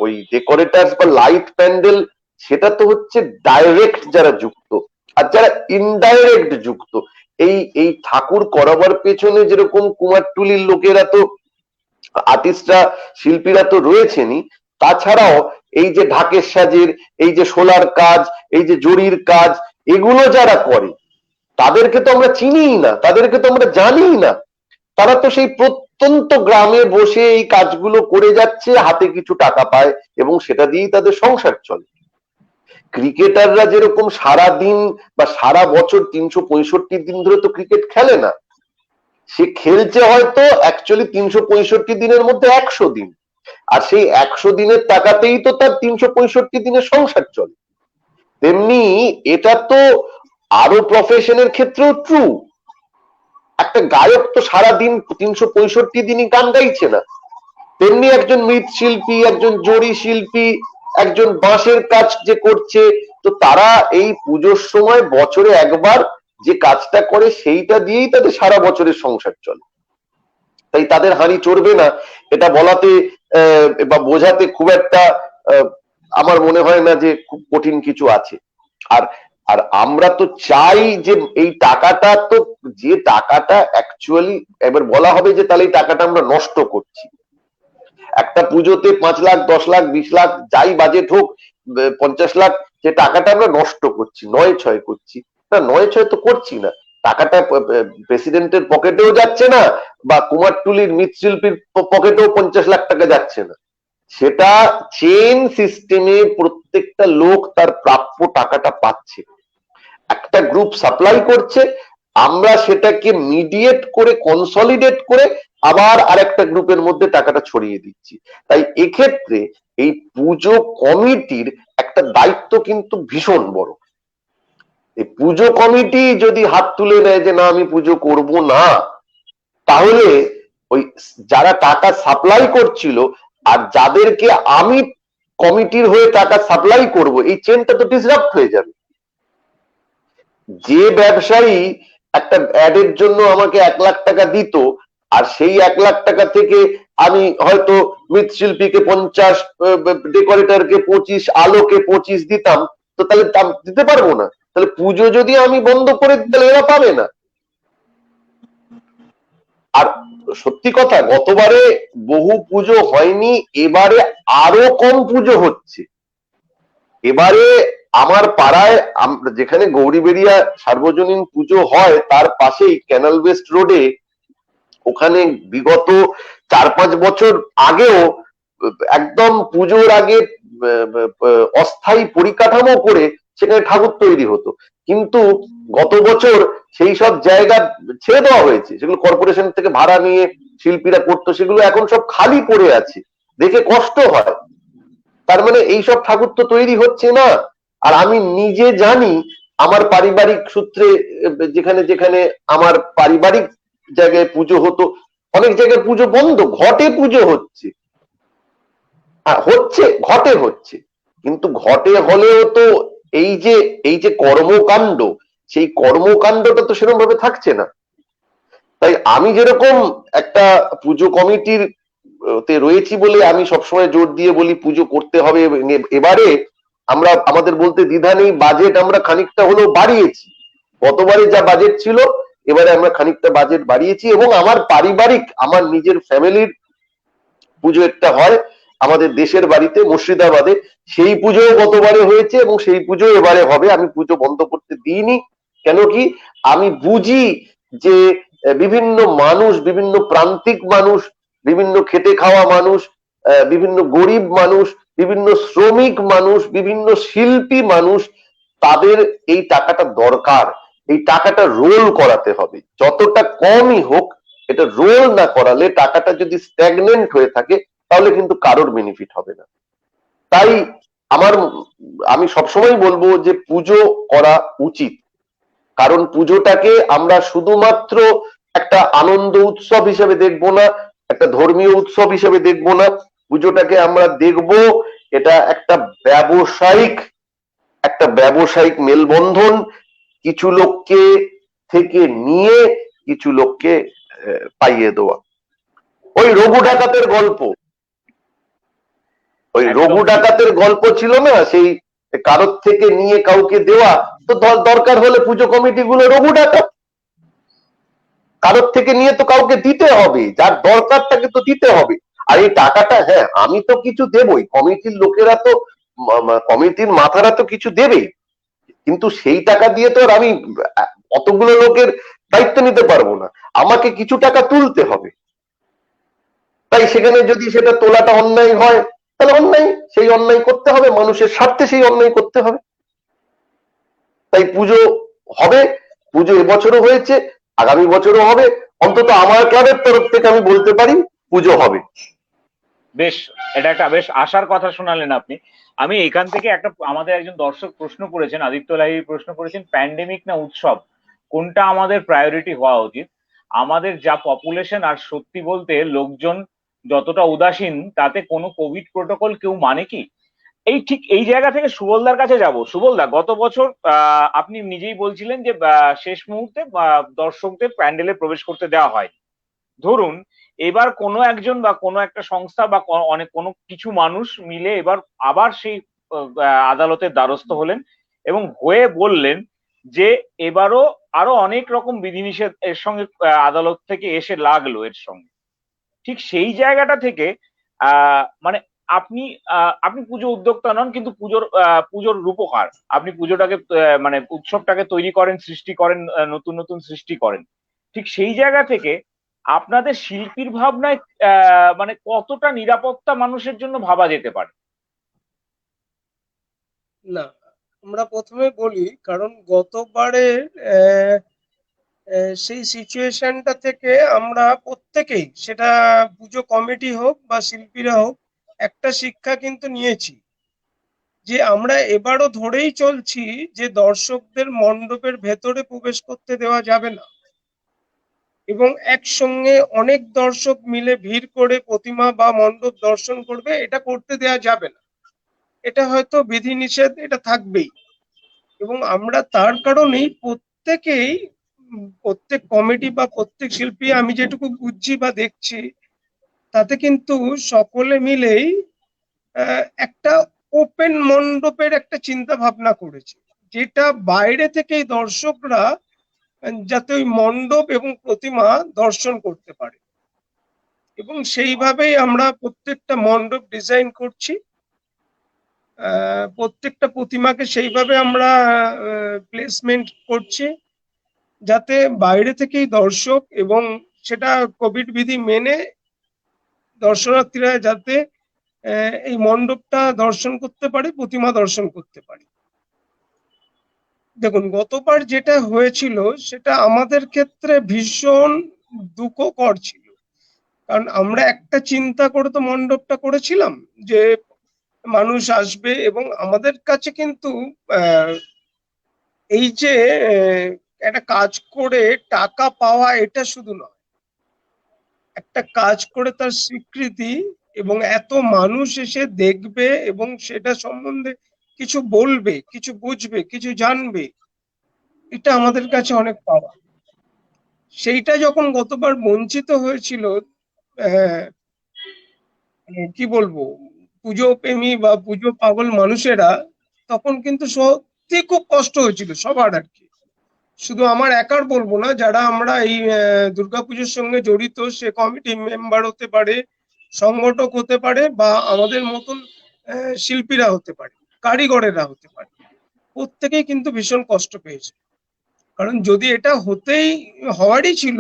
ওই ডেকোরেটার্স বা লাইট প্যান্ডেল, সেটা তো হচ্ছে ডাইরেক্ট যারা যুক্ত, আর যারা ইনডাইরেক্ট যুক্ত, এই এই ঠাকুর করাবার পেছনে যেরকম কুমারটুলির লোকেরা তো, আর্টিস্টরা, শিল্পীরা তো রয়েছেনই, তাছাড়াও এই যে ঢাকের সাজের, এই যে শোলার কাজ, এই যে জরির কাজ, এগুলো যারা করে তাদেরকে তো আমরা চিনিই না, তাদেরকে তো আমরা জানিই না। তারা তো সেই প্রত্যন্ত গ্রামে বসে এই কাজগুলো করে যাচ্ছে, হাতে কিছু টাকা পায় এবং সেটা দিয়েই তাদের সংসার চলে। ক্রিকেটাররা যেরকম সারা দিন বা সারা বছর 365 দিন ধরে তো ক্রিকেট খেলে না, সে খেলছে হয়তো অ্যাকচুয়ালি 365 দিনের মধ্যে 100 দিন, আর সেই 100 দিনের টাকাতেই তো তার 365 দিনের সংসার চলে। তেমনি এটা তো আরো প্রফেশনের ক্ষেত্রেও ট্রু। একটা গায়ক তো সারাদিন 365 দিনই গান গাইছে না, তেমনি একজন মৃৎশিল্পী, একজন জরি শিল্পী, একজন বাঁশের কাজ যে করছে, তো তারা এই পুজোর সময় বছরে একবার যে কাজটা করে সেইটা দিয়েই তাদের সারা বছরের সংসার চলে। তাই তাদের হাঁড়ি চড়বে না এটা বলাতে বা বোঝাতে খুব একটা আমার মনে হয় না যে খুব কঠিন কিছু আছে। আর আর আমরা তো চাই যে এই টাকাটা তো, যে টাকাটা অ্যাকচুয়ালি এবার বলা হবে যে তাহলে এই টাকাটা আমরা নষ্ট করছি। একটা পুজোতে 5 লাখ 10 লাখ 20 লাখ যাই বাজেট হোক, 50 লাখ, যে টাকাটা আমরা নষ্ট করছি, নয় ছয় করছি। না, নয় ছয় তো করছি না, টাকাটা প্রেসিডেন্টের পকেটেও যাচ্ছে না, বা কুমারটুলির মৃৎশিল্পীর পকেটেও 50 লাখ টাকা যাচ্ছে না। সেটা চেইন সিস্টেমে প্রত্যেকটা লোক তার প্রাপ্য টাকাটা পাচ্ছে। একটা গ্রুপ সাপ্লাই করছে, আমরা সেটাকে মিডিয়েট করে কনসলিডেট করে আবার আরেকটা গ্রুপের মধ্যে টাকাটা ছড়িয়ে দিচ্ছি। তাই এক্ষেত্রে এই পুজো কমিটির একটা দায়িত্ব কিন্তু ভীষণ বড়। এই পুজো কমিটি যদি হাত তুলে নেয় যে না আমি পুজো করব না, তাহলে ওই যারা টাকা সাপ্লাই করছিল আর যাদেরকে আমি কমিটির হয়ে টাকা সাপ্লাই করব, এই চেনটা তো ডিসরাপ্ট হয়ে যাবে। যে ব্যবসায়ী একটা অ্যাডের জন্য আমাকে 1 লাখ টাকা দিত, আর সেই 1 লাখ টাকা থেকে আমি হয়তো মৃৎশিল্পীকে 50, ডেকোরেটরকে 25, আলোকে 25 দিতাম, তো তাহলে দিতে পারবো না? তাহলে পুজো যদি আমি বন্ধ করে দিই তাহলে এরা পাবে না। আর সত্যি কথা, গতবারে বহু পুজো হয়নি, এবারে আরো কম পুজো হচ্ছে। এবারে আমার পাড়ায় যেখানে গৌরীবেড়িয়া সার্বজনীন পুজো হয় তার পাশেই ক্যানাল ওয়েস্ট রোডে, ওখানে বিগত 4-5 বছর আগেও একদম পুজোর আগে অস্থায়ী পরিকাঠামো করে সেখানে ঠাকুর তৈরি হতো, কিন্তু গত বছর সেই সব জায়গা ছেড়ে দেওয়া হয়েছে, সেগুলো কর্পোরেশন থেকে ভাড়া নিয়ে শিল্পীরা করতো, সেগুলো এখন সব খালি পড়ে আছে, দেখে কষ্ট হয়। তার মানে এইসব ঠাকুর তো তৈরি হচ্ছে না। আর আমি নিজে জানি আমার পারিবারিক সূত্রে, যেখানে যেখানে আমার পারিবারিক জায়গায় পুজো হতো, অনেক জায়গায় পুজো বন্ধ, ঘটে পুজো হচ্ছে। হ্যাঁ হচ্ছে, ঘটে হচ্ছে, কিন্তু ঘটে হলেও তো এই যে কর্মকাণ্ড, সেই কর্মকাণ্ডটা তো সেরকম ভাবে থাকছে না। তাই আমি যেরকম একটা পুজো কমিটির তে রয়েছি বলে আমি সবসময় জোর দিয়ে বলি পুজো করতে হবে। এবারে আমরা আমাদের বলতে দ্বিধা নেই, বাজেট আমরা খানিকটা হলেও বাড়িয়েছি। গতবারে যা বাজেট ছিল এবারে আমরা খানিকটা বাজেট বাড়িয়েছি, এবং আমার পারিবারিক, আমার নিজের ফ্যামিলির পুজো একটা হয় আমাদের দেশের বাড়িতে মুর্শিদাবাদে, সেই পুজো গতবারে হয়েছে এবং সেই পুজো এবারে হবে। আমি পুজো বন্ধ করতে দিইনি। কেন কি, আমি বুঝি যে বিভিন্ন মানুষ, বিভিন্ন প্রান্তিক মানুষ, বিভিন্ন খেটে খাওয়া মানুষ, বিভিন্ন গরিব মানুষ, বিভিন্ন শ্রমিক মানুষ, বিভিন্ন শিল্পী মানুষ, তাদের এই টাকাটা দরকার। এই টাকাটা রোল করাতে হবে, যতটা কমই হোক। এটা রোল না করালে, টাকাটা যদি স্ট্যাগনেন্ট হয়ে থাকে, তাহলে কিন্তু কারোর বেনিফিট হবে না। তাই আমি সবসময় বলবো যে পুজো করা উচিত, কারণ পুজোটাকে আমরা শুধুমাত্র একটা আনন্দ উৎসব হিসেবে দেখবো না, একটা ধর্মীয় উৎসব হিসেবে দেখবো না। পুজোটাকে আমরা দেখবো এটা একটা ব্যবসায়িক মেলবন্ধন, কিছু লোককে থেকে নিয়ে কিছু লোককে পাইয়ে দেওয়া। ওই রঘু ডাকাতের গল্প, ওই রঘু ডাকাতের গল্প ছিল না, সেই কারোর থেকে নিয়ে কাউকে দেওয়া। তো দরকার হলে পুজো কমিটি গুলো রঘু ডাকাত, কারোর থেকে নিয়ে তো কাউকে দিতে হবে, যার দরকার তাকে তো দিতে হবে। আর এই টাকাটা, হ্যাঁ আমি তো কিছু দেবই, কমিটির লোকেরা তো, কমিটির মাথারা তো কিছু দেবেই, কিন্তু সেই টাকা দিয়ে তো আর আমি অতগুলো লোকের দায়িত্ব নিতে পারবো না, আমাকে কিছু টাকা তুলতে হবে। তাই সেখানে যদি সেটা তোলাটা অন্যায় হয়, তাহলে অন্যায়, সেই অন্যায় করতে হবে, মানুষের স্বার্থে সেই অন্যায় করতে হবে। তাই পুজো হবে, পুজো এবছরও হয়েছে, আগামী বছরও হবে। অন্তত আমার ক্লাবের তরফ থেকে আমি বলতে পারি পুজো হবে। বেশ, এটা একটা বেশ আশার কথা শোনালেন আপনি। আমি এখান থেকে একটা, আমাদের একজন দর্শক প্রশ্ন করেছেন, আদিত্য লাহিড়ী প্রশ্ন করেছেন, প্যান্ডেমিক না উৎসব, কোনটা আমাদের প্রায়োরিটি হওয়া উচিত? আমাদের যা পপুলেশন, আর সত্যি বলতে লোকজন যতটা উদাসীন, তাতে কোনো কোভিড প্রোটোকল কেউ মানে কি? ঠিক এই জায়গা থেকে সুবলদার কাছে যাব। সুবলদা, গত বছর আপনি নিজেই বলছিলেন যে শেষ মুহূর্তে দর্শকদের প্যান্ডেলে প্রবেশ করতে দেওয়া হয়। ধরুন এবার কোনো একজন বা কোনো একটা সংস্থা বা কোনো কিছু মানুষ মিলে এবার আবার সেই আদালতের দ্বারস্থ হলেন এবং হয়ে বললেন যে এবারও আরো অনেক রকম বিধিনিষেধ এর সঙ্গে আদালত থেকে এসে লাগলো এর সঙ্গে। ঠিক সেই জায়গাটা থেকে মানে আপনি আপনি পুজো উদ্যোক্তা নন, কিন্তু পুজোর রূপকার। আপনি পুজোটাকে মানে উৎসবটাকে তৈরি করেন, সৃষ্টি করেন, নতুন নতুন সৃষ্টি করেন। ঠিক সেই জায়গা থেকে আপনাদের শিল্পীর ভাবনায় মানে কতটা নিরাপত্তা মানুষের জন্য ভাবা যেতে পারে? না, আমরা প্রথমে বলি, কারণ গতবারে আহ, সেই সিচুয়েশনটা থেকে আমরা প্রত্যেকেই, সেটা পুজো কমিটি হোক বা শিল্পীরা হোক, একটা শিক্ষা কিন্তু নিয়েছি যে আমরা এবারও ধরেই চলছি যে দর্শকদের মণ্ডপের ভেতরে প্রবেশ করতে দেওয়া যাবে না, এবং একসঙ্গে অনেক দর্শক মিলে ভিড় করে প্রতিমা বা মণ্ডপ দর্শন করবে, এটা করতে দেওয়া যাবে না। এটা হয়তো বিধিনিষেধ, এটা থাকবেই। এবং আমরা তার কারণেই প্রত্যেকেই, প্রত্যেক কমিটি বা প্রত্যেক শিল্পী, আমি যেটুকু বুঝছি বা দেখছি, তাতে কিন্তু সকলে মিলেই একটা ওপেন মণ্ডপের একটা চিন্তা ভাবনা করেছে, যেটা বাইরে থেকেই দর্শকরা যাতে ওই মণ্ডপ এবং প্রতিমা দর্শন করতে পারে। এবং সেইভাবেই আমরা প্রত্যেকটা মণ্ডপ ডিজাইন করছি, প্রত্যেকটা প্রতিমাকে সেইভাবে আমরা প্লেসমেন্ট করছি, যাতে বাইরে থেকেই দর্শক, এবং সেটা কোভিড বিধি মেনে দর্শনার্থীরা যাতে এই মণ্ডপটা দর্শন করতে পারে, প্রতিমা দর্শন করতে পারে। দেখুন, গতবার যেটা হয়েছিল সেটা আমাদের ক্ষেত্রে ভীষণ দুঃখকর ছিল, কারণ আমরা একটা চিন্তা করে তো মণ্ডপটা করেছিলাম যে মানুষ আসবে, এবং আমাদের কাছে কিন্তু আহ, এই যে একটা কাজ করে টাকা পাওয়া, এটা শুধু নয়, একটা কাজ করে তার স্বীকৃতি, এবং এত মানুষ এসে দেখবে এবং সেটা সম্বন্ধে কিছু বলবে, কিছু বুঝবে, কিছু জানবে, এটা আমাদের কাছে অনেক পাওয়া। সেইটা যখন গতবার বঞ্চিত হয়েছিল, আহ, মানে কি বলবো, পুজো প্রেমী বা পুজো পাগল মানুষেরা, তখন কিন্তু সত্যি খুব কষ্ট হয়েছিল সবার আর কি। শুধু আমার একার বলবো না, যারা আমরা এই দুর্গাপুজোর সঙ্গে জড়িত, সে কমিটি মেম্বার হতে পারে, সংগঠক হতে পারে, বা আমাদের মতন শিল্পীরা হতে পারে, কারিগরেরা হতে পারে, প্রত্যেকেই কিন্তু ভীষণ কষ্ট পেয়েছে। কারণ যদি এটা হওয়ারই ছিল,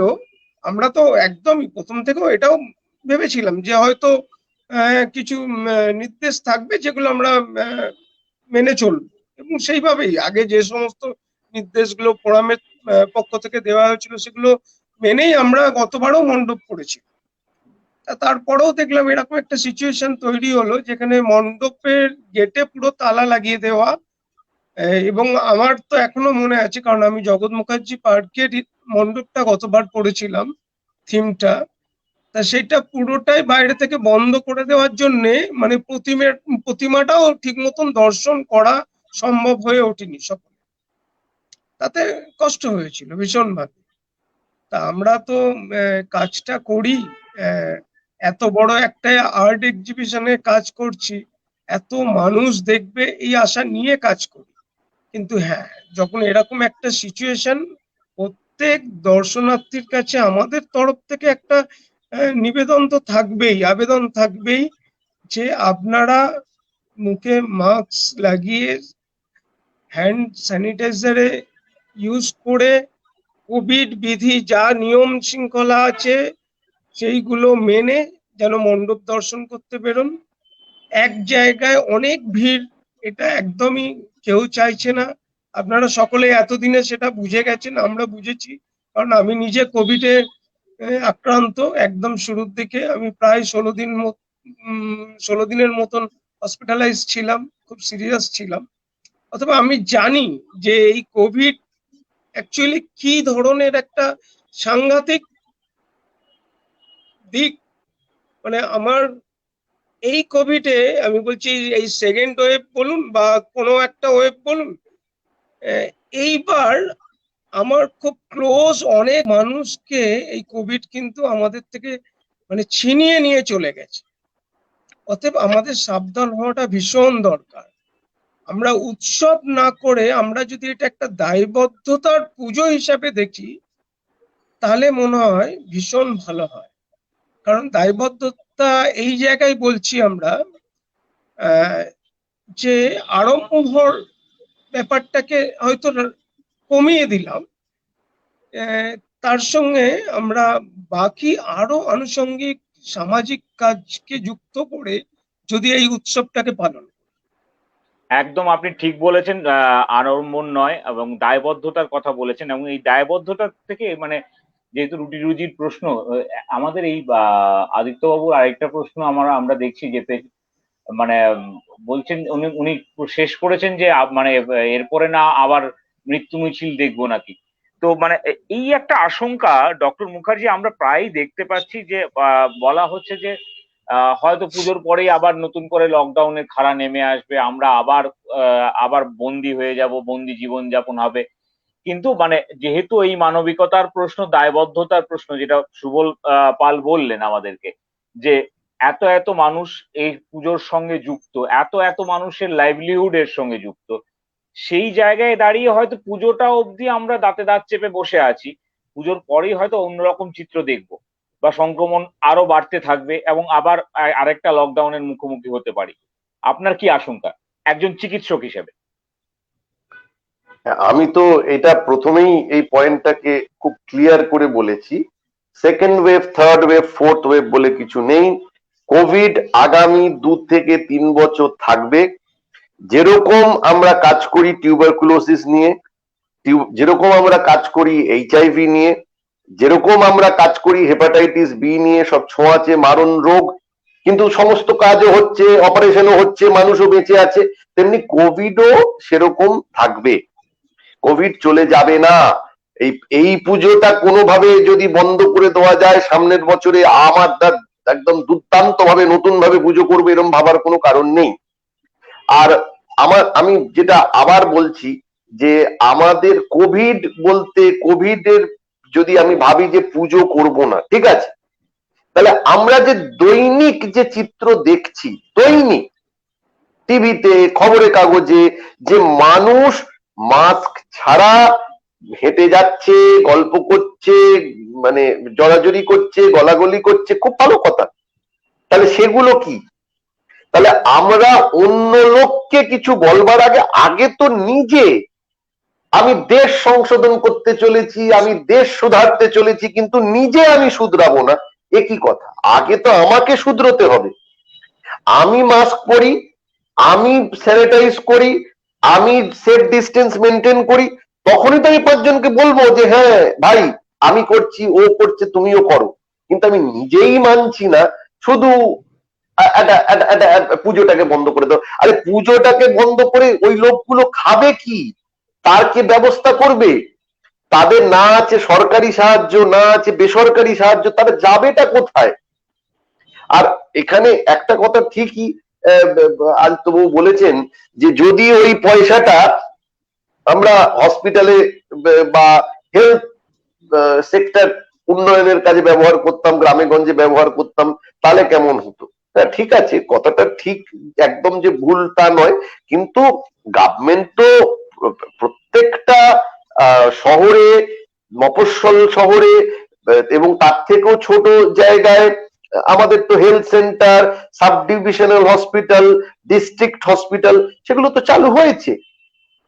আমরা তো একদমই প্রথম থেকেও এটাও ভেবেছিলাম যে হয়তো কিছু নির্দেশ থাকবে যেগুলো আমরা মেনে চলবো, এবং সেইভাবেই আগে যে সমস্ত নির্দেশগুলো ফোরামের পক্ষ থেকে দেওয়া হয়েছিল সেগুলো মেনেই আমরা গতবারও মণ্ডপ করেছি। তারপরেও দেখলাম এরকম একটা সিচুয়েশন তৈরি হলো, যেখানে মণ্ডপের গেটে পুরো তালা লাগিয়ে দেওয়া। এবং আমার তো এখনো মনে আছে, কারণ আমি জগৎ মুখার্জি পার্কের মণ্ডপটা গতবার করেছিলাম, থিমটা, তা সেটা পুরোটাই বাইরে থেকে বন্ধ করে দেওয়ার জন্যে, মানে প্রতিমাটাও ঠিক মতন দর্শন করা সম্ভব হয়ে ওঠেনি সকলে। তাতে কষ্ট হয়েছিল ভীষণ ভাবে। তা আমরা তো কাজটা করি, আহ, এত বড় একটা আর্ট এক্সিবিশনে কাজ করছি, এত মানুষ দেখবে এই আশা নিয়ে কাজ করি। কিন্তু হ্যাঁ, যখন এরকম একটা সিচুয়েশন, প্রত্যেক দর্শনার্থীর কাছে আমাদের তরফ থেকে একটা নিবেদন তো থাকবেই, আবেদন থাকবেই, যে আপনারা মুখে মাস্ক লাগিয়ে, হ্যান্ড স্যানিটাইজারে ইউজ করে, কোভিড বিধি যা নিয়ম শৃঙ্খলা আছে সেইগুলো মেনে যেন মণ্ডপ দর্শন করতে বেরোন। এক জায়গায় অনেক ভিড়, এটা একদমই কেউ চাইছে না। আপনারা সকলে এতদিনে সেটা বুঝে গেছেন, আমরা বুঝেছি, কারণ আমি নিজে কোভিডে আক্রান্ত। একদম শুরুর দিকে আমি প্রায় 16 দিনের মতন হসপিটালাইজ ছিলাম, খুব সিরিয়াস ছিলাম। অথবা আমি জানি যে এই কোভিড অ্যাকচুয়ালি কি ধরনের একটা সাংঘাতিক দিক। মানে আমার এই কোভিডে, আমি বলছি এই সেকেন্ড ওয়েভ বলুন বা কোনো একটা ওয়েভ বলুন, আহ, এইবার আমার খুব ক্লোজ অনেক মানুষকে এই কোভিড কিন্তু আমাদের থেকে মানে ছিনিয়ে নিয়ে চলে গেছে। অতএব আমাদের সাবধান হওয়াটা ভীষণ দরকার। আমরা উৎসব না করে আমরা যদি এটা একটা দায়বদ্ধতার পুজো হিসাবে দেখি, তাহলে মনে হয় ভীষণ ভালো হয়। কারণ দায়বদ্ধতা এই জায়গায় বলছি আমরা, যে আড়ম্বর ব্যাপারটাকে হয়তো কমিয়ে দিলাম, আহ, তার সঙ্গে আমরা বাকি আরো আনুষঙ্গিক সামাজিক কাজকে যুক্ত করে যদি এই উৎসবটাকে পালন করি। একদম আপনি ঠিক বলেছেন, আড়ম্বর নয় এবং দায়বদ্ধতার কথা বলেছেন, এবং এই দায়বদ্ধতা থেকে মানে যেহেতু রুটি রুজির প্রশ্ন, আমাদের এই আদিত্যবাবুর আরেকটা প্রশ্ন আমরা দেখছি যেতে মানে বলছেন উনি উনি শেষ করেছেন যে মানে এরপরে না আবার মৃত্যু মিছিল দেখবো নাকি। তো মানে এই একটা আশঙ্কা ডক্টর মুখার্জি আমরা প্রায়ই দেখতে পাচ্ছি যে বলা হচ্ছে যে হয়তো পুজোর পরেই আবার নতুন করে লকডাউনের খাড়া নেমে আসবে, আমরা আবার বন্দি হয়ে যাব, বন্দি জীবন যাপন হবে। কিন্তু মানে যেহেতু এই মানবিকতার প্রশ্ন, দায়বদ্ধতার প্রশ্ন, যেটা সুবল পাল বললেন আমাদেরকে, যে এত এত মানুষ এই পুজোর সঙ্গে যুক্ত, এত এত মানুষের লাইভলিহুড এর সঙ্গে যুক্ত, সেই জায়গায় দাঁড়িয়ে হয়তো পুজোটা অবধি আমরা দাঁতে দাঁত চেপে বসে আছি, পুজোর পরেই হয়তো অন্যরকম চিত্র দেখবো, বা সংক্রমণ আরো বাড়তে থাকবে এবং আবার আরেকটা লকডাউনের মুখোমুখি হতে পারি। আপনার কি আশঙ্কা একজন চিকিৎসক হিসেবে? আমি তো এটা প্রথমেই এই পয়েন্টটাকে খুব ক্লিয়ার করে বলেছি, second wave, third wave, fourth wave বলে কিছু নেই। কোভিড আগামী 2 থেকে 3 বছর থাকবে। যেরকম আমরা কাজ করি টিউবারকুলোসিস নিয়ে, যেরকম আমরা কাজ করি HIV নিয়ে, যেরকম আমরা কাজ করি হেপাটাইটিস বি নিয়ে, সব ছোঁয়াচে মারণ রোগ, কিন্তু সমস্ত কাজও হচ্ছে, অপারেশনও হচ্ছে, মানুষও বেঁচে আছে, তেমনি কোভিডও সেরকম থাকবে। কোভিড চলে যাবে না। এই পুজোটা কোনোভাবে যদি বন্ধ করে দেওয়া যায়, সামনের বছরে আমার একদম দুর্দান্ত ভাবে নতুন ভাবে পুজো করবে এরকম ভাবার কোনো কারণ নেই। আর আমি যেটা আবার বলছি, যে আমাদের কোভিড বলতে, কোভিডের যদি আমি ভাবি যে পুজো করব না, ঠিক আছে, তাহলে আমরা যে দৈনিক যে চিত্র দেখছি, দৈনিক টিভিতে, খবরের কাগজে, যে মানুষ মাস্ক ছাড়া হেঁটে যাচ্ছে, গল্প করছে, মানে জড়াজড়ি করছে, গলাগলি করছে, খুব ভালো কথা, তাহলে সেগুলো কি? তাহলে আমরা অন্য লোককে কিছু বলবার আগে আগে তো নিজে, আমি দেশ সংশোধন করতে চলেছি, আমি দেশ সুধারতে চলেছি, কিন্তু নিজে আমি শুধরাবো না, একই কথা। আগে তো আমাকে শুধরোতে হবে। আমি মাস্ক পরি, আমি স্যানিটাইজ করি, আমি সেফ ডিস্টেন্স মেনটেন করি, তখনই তো আমি 5 জনকে বলবো যে হ্যাঁ ভাই আমি করছি, ও করছে, তুমিও করো। কিন্তু আমি নিজেই মানছি না, শুধু পুজোটাকে বন্ধ করে দাও। আরে পুজোটাকে বন্ধ করে ওই লোকগুলো খাবে কি? তার কে ব্যবস্থা করবে? তাদের না আছে সরকারি সাহায্য, না আছে বেসরকারি সাহায্য, তারা যাবেটা কোথায়? আর এখানে একটা কথা ঠিকই আজ তবু বলেছেন, যে যদি ওই পয়সাটা আমরা হসপিটালে বা হেলথ সেক্টর উন্নয়নের কাজে ব্যবহার করতাম, গ্রামে গঞ্জে ব্যবহার করতাম, তাহলে কেমন হতো? হ্যাঁ ঠিক আছে, কথাটা ঠিক, একদম যে ভুল তা নয়, কিন্তু গভর্নমেন্ট তো প্রত্যেকটা শহরে, মফস্বল শহরে এবং তার থেকেও ছোট জায়গায় আমাদের তো health centre, sub divisional hospital, district hospital, সেগুলো তো চালু হয়েছে।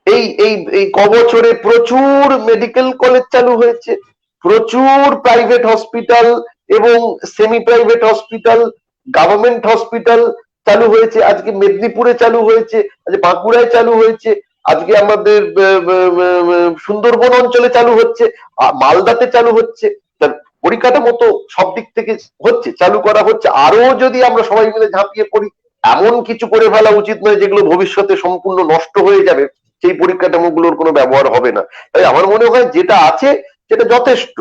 এই এই এই কবছরে প্রচুর মেডিকেল কলেজ চালু হয়েছে, প্রচুর প্রাইভেট হসপিটাল এবং semi private hospital, government hospital চালু হয়েছে। আজকে মেদিনীপুরে চালু হয়েছে, আজকে বাঁকুড়ায় চালু হয়েছে, আজকে আমাদের সুন্দরবন অঞ্চলে চালু হচ্ছে, মালদাতে চালু হচ্ছে। পরিকাঠামো তো সব দিক থেকে হচ্ছে, চালু করা হচ্ছে। আরো যদি আমরা সবাই মিলে ঝাঁপিয়ে পড়ি, এমন কিছু করে ফেলা উচিত নয় যেগুলো ভবিষ্যতে সম্পূর্ণ নষ্ট হয়ে যাবে, সেই পরিকাঠামোগুলোর কোনো ব্যবহার হবে না। তাই আমার মনে হয় যেটা আছে সেটা যথেষ্ট।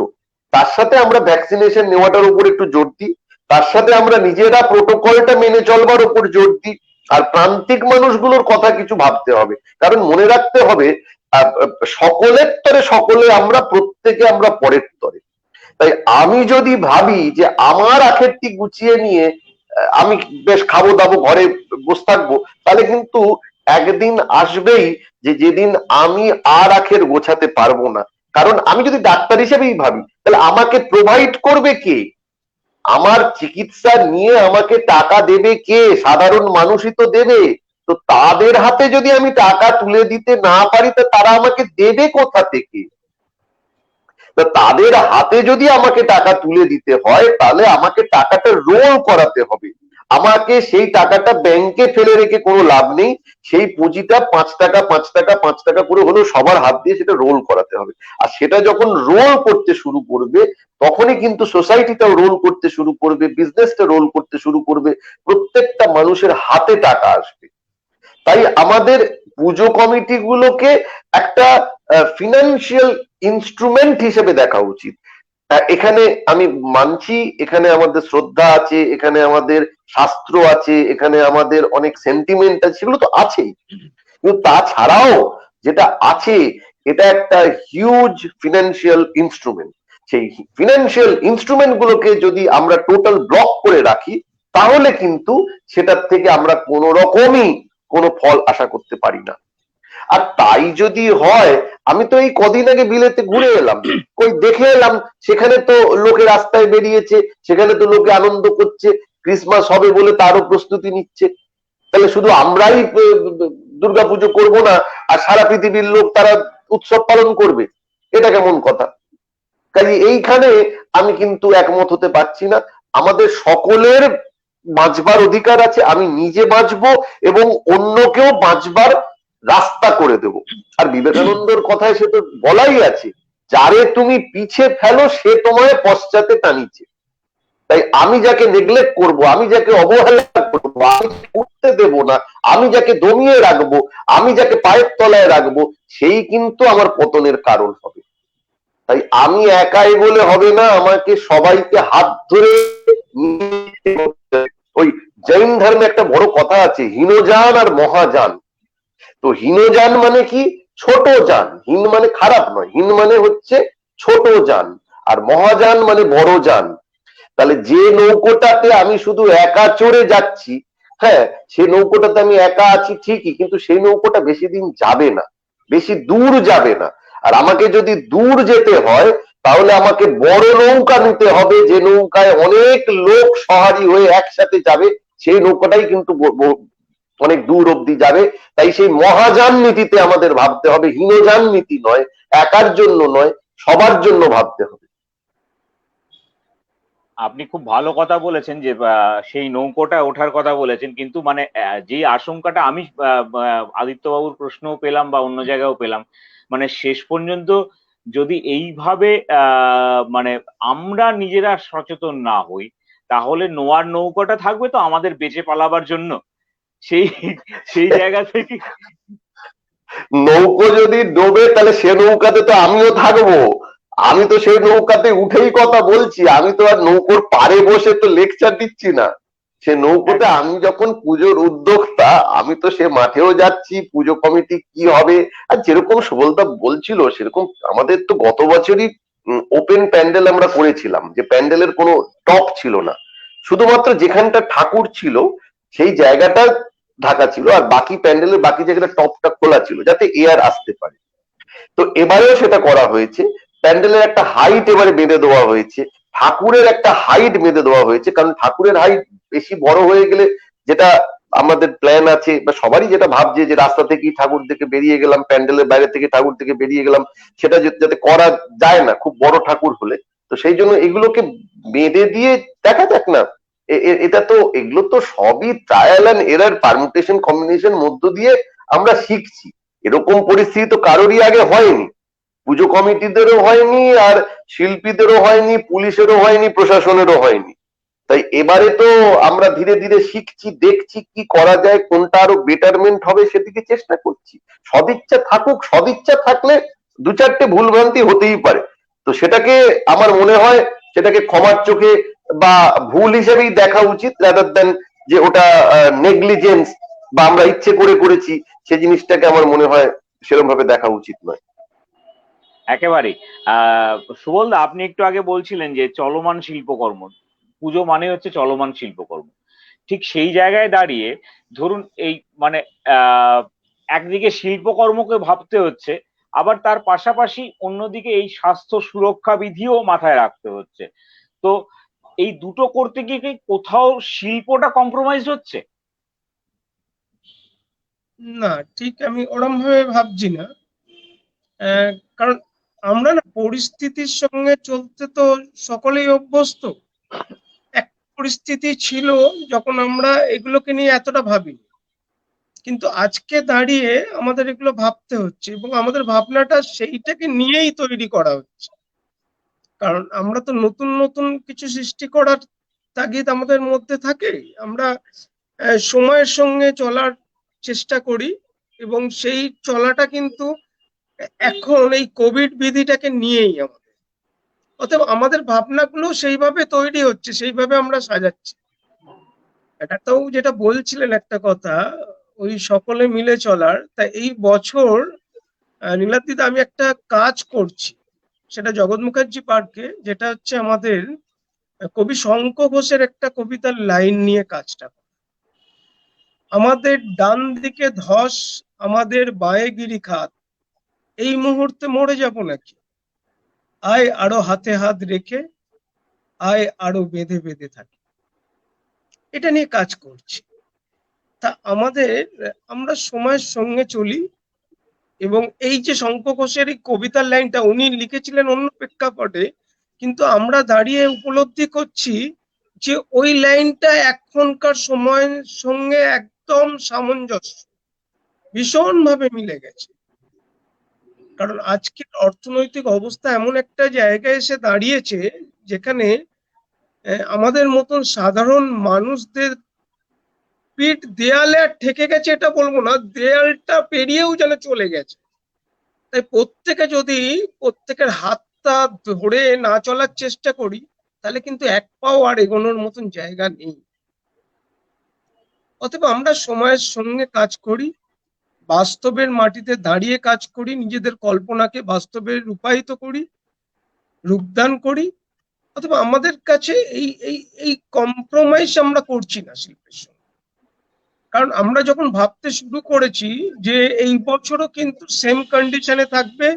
তার সাথে আমরা ভ্যাকসিনেশন নেওয়াটার উপর একটু জোর দিই, তার সাথে আমরা নিজেরা প্রোটোকলটা মেনে চলবার উপর জোর দিই, আর প্রান্তিক মানুষগুলোর কথা কিছু ভাবতে হবে। কারণ মনে রাখতে হবে, সকলের তরে সকলে আমরা, প্রত্যেকে আমরা পরের তরে। তাই আমি যদি ভাবি যে আমার আখেরটি গুছিয়ে নিয়ে আমি বেশ খাবো দাবো ঘরে বসে থাকবো, তাহলে কিন্তু একদিন আসবেই যেদিন আমি আর আখের গোছাতে পারবো না। কারণ আমি যদি ডাক্তার হিসেবেই ভাবি, তাহলে আমাকে প্রোভাইড করবে কে? আমার চিকিৎসা নিয়ে আমাকে টাকা দেবে কে? সাধারণ মানুষই তো দেবে। তো তাদের হাতে যদি আমি টাকা তুলে দিতে না পারি, তো তারা আমাকে দেবে কোথা থেকে? তো তাদের হাতে যদি আমাকে টাকা তুলে দিতে হয়, তাহলে আমাকে টাকাটা রোল করাতে হবে। আমাকে সেই টাকাটা ব্যাংকে ফেলে রেখে কোনো লাভ নেই। সেই পুঁজিটা 5 টাকা 5 টাকা 5 টাকা করে হলেও সবার হাত দিয়ে সেটা রোল করাতে হবে। আর সেটা যখন রোল করতে শুরু করবে, তখনই কিন্তু সোসাইটিটাও রোল করতে শুরু করবে, বিজনেসটা রোল করতে শুরু করবে, প্রত্যেকটা মানুষের হাতে টাকা আসবে। তাই আমাদের পুজো কমিটি গুলোকে একটা ফিনান্সিয়াল ইনস্ট্রুমেন্ট হিসেবে দেখা উচিত। এখানে আমি মানছি, এখানে আমাদের শ্রদ্ধা আছে, এখানে আমাদের শাস্ত্র আছে, এখানে আমাদের অনেক সেন্টিমেন্ট আছে, সেগুলো তো আছেই। কিন্তু তাছাড়াও যেটা আছে, এটা একটা হিউজ ফিনান্সিয়াল ইনস্ট্রুমেন্ট। সেই ফিনান্সিয়াল ইনস্ট্রুমেন্ট গুলোকে যদি আমরা টোটাল ব্লক করে রাখি, তাহলে কিন্তু সেটার থেকে আমরা কোনো রকমই কোনো ফল আশা করতে পারি না। আর তাই যদি হয়, আমি তো এই কদিন আগে বিলেতে ঘুরে এলাম, ওই দেখে এলাম, সেখানে তো লোকে রাস্তায় বেরিয়েছে, সেখানে তো লোকে আনন্দ করছে, ক্রিসমাস হবে বলে তারও প্রস্তুতি নিচ্ছে। তাহলে শুধু আমরাই দুর্গাপুজো করব না আর সারা পৃথিবীর লোক তারা উৎসব পালন করবে? এটা কেমন কথা? কাজে এইখানে আমি কিন্তু একমত হতে পারছি না। আমাদের সকলের বাঁচবার অধিকার আছে, আমি নিজে বাঁচবো এবং অন্যকেও বাঁচবার রাস্তা করে দেব। আর বিবেকানন্দর কথায় সে তো বলাই আছে, যারে তুমি পিছে ফেলো সে তোমায় পশ্চাতে টানিছে। তাই আমি যাকে নেগলেক্ট করব, আমি যাকে অবহেলা করবো, আমি উঠতে দেব না, আমি যাকে দমিয়ে রাখবো, আমি যাকে পায়ের তলায় রাখবো, সেই কিন্তু আমার পতনের কারণ হবে। তাই আমি একাই বলে হবে না, আমাকে সবাইকে হাত ধরে ওই জৈন ধর্মে একটা বড় কথা আছে, হীনযান আর মহাযান। তো হীনযান মানে কি? ছোট যান। হীন মানে খারাপ নয়, হীন মানে হচ্ছে ছোট যান, আর মহাযান মানে বড় যান। তাহলে যে নৌকোটাতে আমি শুধু একা চড়ে যাচ্ছি, হ্যাঁ, সেই নৌকোটাতে আমি একা আছি ঠিকই, কিন্তু সেই নৌকোটা বেশি দিন যাবে না, বেশি দূর যাবে না। আর আমাকে যদি দূর যেতে হয়, তাহলে আমাকে বড় নৌকা নিতে হবে, যে নৌকায় অনেক লোক সহারি হয়ে একসাথে যাবে। সেই নৌকাটাই কিন্তু অনেক দূর অব্দি যাবে। তাই সেই মহাযান নীতিতে আমাদের ভাবতে হবে, হীনযান নীতি নয়, একার জন্য নয়, সবার জন্য ভাবতে হবে। আপনি খুব ভালো কথা বলেছেন যে সেই নৌকোটা ওঠার কথা বলেছেন, কিন্তু মানে যে আশঙ্কাটা আমি আদিত্যবাবুর প্রশ্নও পেলাম বা অন্য জায়গায়ও পেলাম, মানে শেষ পর্যন্ত যদি এইভাবে মানে আমরা নিজেরা সচেতন না হই, তাহলে নোয়ার নৌকাটা থাকবে তো আমাদের বেঁচে পালাবার জন্য। সেই সেই জায়গা থেকে নৌকো যদি ডোবে, তাহলে সে নৌকাতে তো আমিও থাকবো। আমি তো সেই নৌকাতে উঠেই কথা বলছি, আমি তো আর নৌকোর পাড়ে বসে তো লেকচার দিচ্ছি না। সে নৌকোতে আমি যখন পুজোর উদ্যোক্তা, আমি তো সে মাঠেও যাচ্ছি, পুজো কমিটি কি হবে। আর যেরকম সুবলদা বলছিল, সেরকম আমাদের তো গত বছরই ওপেন প্যান্ডেল আমরা করেছিলাম, যে প্যান্ডেলের কোনো টপ ছিল না, শুধুমাত্র যেখানটা ঠাকুর ছিল সেই জায়গাটা ঢাকা ছিল, আর বাকি প্যান্ডেলের বাকি জায়গাটা টপটা খোলা ছিল যাতে এয়ার আসতে পারে। তো এবারেও সেটা করা হয়েছে। প্যান্ডেলের একটা হাইট এবারে বেঁধে দেওয়া হয়েছে, ঠাকুরের একটা হাইট বেঁধে দেওয়া হয়েছে, কারণ ঠাকুরের হাইট বেশি বড় হয়ে গেলে, যেটা আমাদের প্ল্যান আছে বা সবারই যেটা ভাবছে, যে রাস্তা থেকেই ঠাকুর থেকে বেরিয়ে গেলাম, প্যান্ডেলের বাইরে থেকে ঠাকুর থেকে বেরিয়ে গেলাম, সেটা যাতে করা যায় না খুব বড় ঠাকুর হলে। তো সেই জন্য এগুলোকে বেঁধে দিয়ে দেখা যাক না। এটা তো, এগুলো তো সবই trial and error, permutation combination মধ্য দিয়ে আমরা শিখছি। এরকম পরিস্থিতি তো কারোরই আগে হয়নি, পুজো কমিটিদেরও হয়নি, আর শিল্পীদেরও হয়নি, পুলিশেরও হয়নি, প্রশাসনেরও হয়নি। তাই এবারে তো আমরা ধীরে ধীরে শিখছি, দেখছি কি করা যায়, কোনটা আরো বেটারমেন্ট হবে সেদিকে চেষ্টা করছি। সদিচ্ছা থাকুক, সদিচ্ছা থাকলে দু চারটে ভুলভ্রান্তি হতেই পারে। তো সেটাকে আমার মনে হয়, সেটাকে ক্ষমার চোখে বা ভুল হিসেবেই দেখা উচিত, রাদার দেন যে ওটা নেগলিজেন্স বা আমরা ইচ্ছে করে করেছি, সে জিনিসটাকে আমার মনে হয় সেরকম ভাবে দেখা উচিত নয়। একেবারেই। সুবলদা, আপনি একটু আগে বলছিলেন যে চলমান শিল্পকর্ম, পুজো মানে হচ্ছে চলমান শিল্পকর্ম। ঠিক সেই জায়গায় দাঁড়িয়ে ধরুন এই মানে একদিকে শিল্পকর্মকে ভাবতে হচ্ছে, আবার তার পাশাপাশি অন্যদিকে এই স্বাস্থ্য সুরক্ষা বিধিও মাথায় রাখতে হচ্ছে। তো এই দুটো করতে গিয়ে কি কোথাও শিল্পটা কম্প্রোমাইজ হচ্ছে? না, ঠিক আমি ওরম ভাবে ভাবছি না। কারণ আমরা না পরিস্থিতির সঙ্গে চলতে তো সকলেই অভ্যস্ত। এক পরিস্থিতি ছিল যখন আমরা এগুলোকে নিয়ে এতটা ভাবিনি, কিন্তু আজকে দাঁড়িয়ে আমাদের এগুলো ভাবতে হচ্ছে এবং আমাদের ভাবনাটা সেইটাকে নিয়েই তৈরি করা হচ্ছে। কারণ আমরা তো নতুন নতুন কিছু সৃষ্টি করার তাগিদ আমাদের মধ্যে থাকে। আমরা সময়ের সঙ্গে চলার চেষ্টা করি এবং সেই চলাটা কিন্তু এখন এই কোভিড বিধিটাকে নিয়েই আমাদের, অতএব আমাদের ভাবনাগুলো সেইভাবে তৈরি হচ্ছে, সেইভাবে আমরা সাজাচ্ছি। এটাতেও যেটা বলছিলেন একটা কথা, ওই সকলে মিলে চলার, তা এই বছর নীলাদ্রিদা আমি একটা কাজ করছি, সেটা জগৎ মুখার্জি পার্কে, যেটা হচ্ছে আমাদের কবি শঙ্খ ঘোষের একটা কবিতার লাইন নিয়ে কাজটা। আমাদের ডান দিকে ধস, আমাদের বাঁয়ে গিরিখাত, এই মুহূর্তে মরে যাব নাকি, আয় আরো হাতে হাত রেখে, আয় আরো বেঁধে বেঁধে থাকি। এটা নিয়ে কাজ করছি। তা আমরা সময়ের সঙ্গে চলি এবং এই যে শঙ্খ ঘোষের এই কবিতার লাইনটা উনি লিখেছিলেন অন্য প্রেক্ষাপটে, কিন্তু আমরা দাঁড়িয়ে উপলব্ধি করছি যে ওই লাইনটা এখনকার সময়ের সঙ্গে একদম সামঞ্জস্য, ভীষণভাবে মিলে গেছে। কারণ আজকের অর্থনৈতিক অবস্থা এমন একটা জায়গায় এসে দাঁড়িয়েছে যেখানে আমাদের মতন সাধারণ মানুষদের পিঠ দেয়ালে আর ঠেকে গেছে এটা বলবো না, দেয়ালটা পেরিয়েও যেন চলে গেছে। তাই প্রত্যেকে যদি প্রত্যেকের হাতটা ধরে না চলার চেষ্টা করি, তাহলে কিন্তু এক পাও আর এগোনোর মতন জায়গা নেই। অতএব আমরা সময়ের সঙ্গে কাজ করি, বাস্তবের মাটিতে দাঁড়িয়ে কাজ করি, নিজেদের কল্পনাকে বাস্তবে রূপায়িত করি, রূপদান করি। অথবা আমাদের কাছে এই এই এই কম্প্রোমাইজ আমরা করছি না শিল্পের সঙ্গে। কারণ আমরা যখন ভাবতে শুরু করেছি যে এই বছরও কিন্তু সেম কন্ডিশনে থাকবে,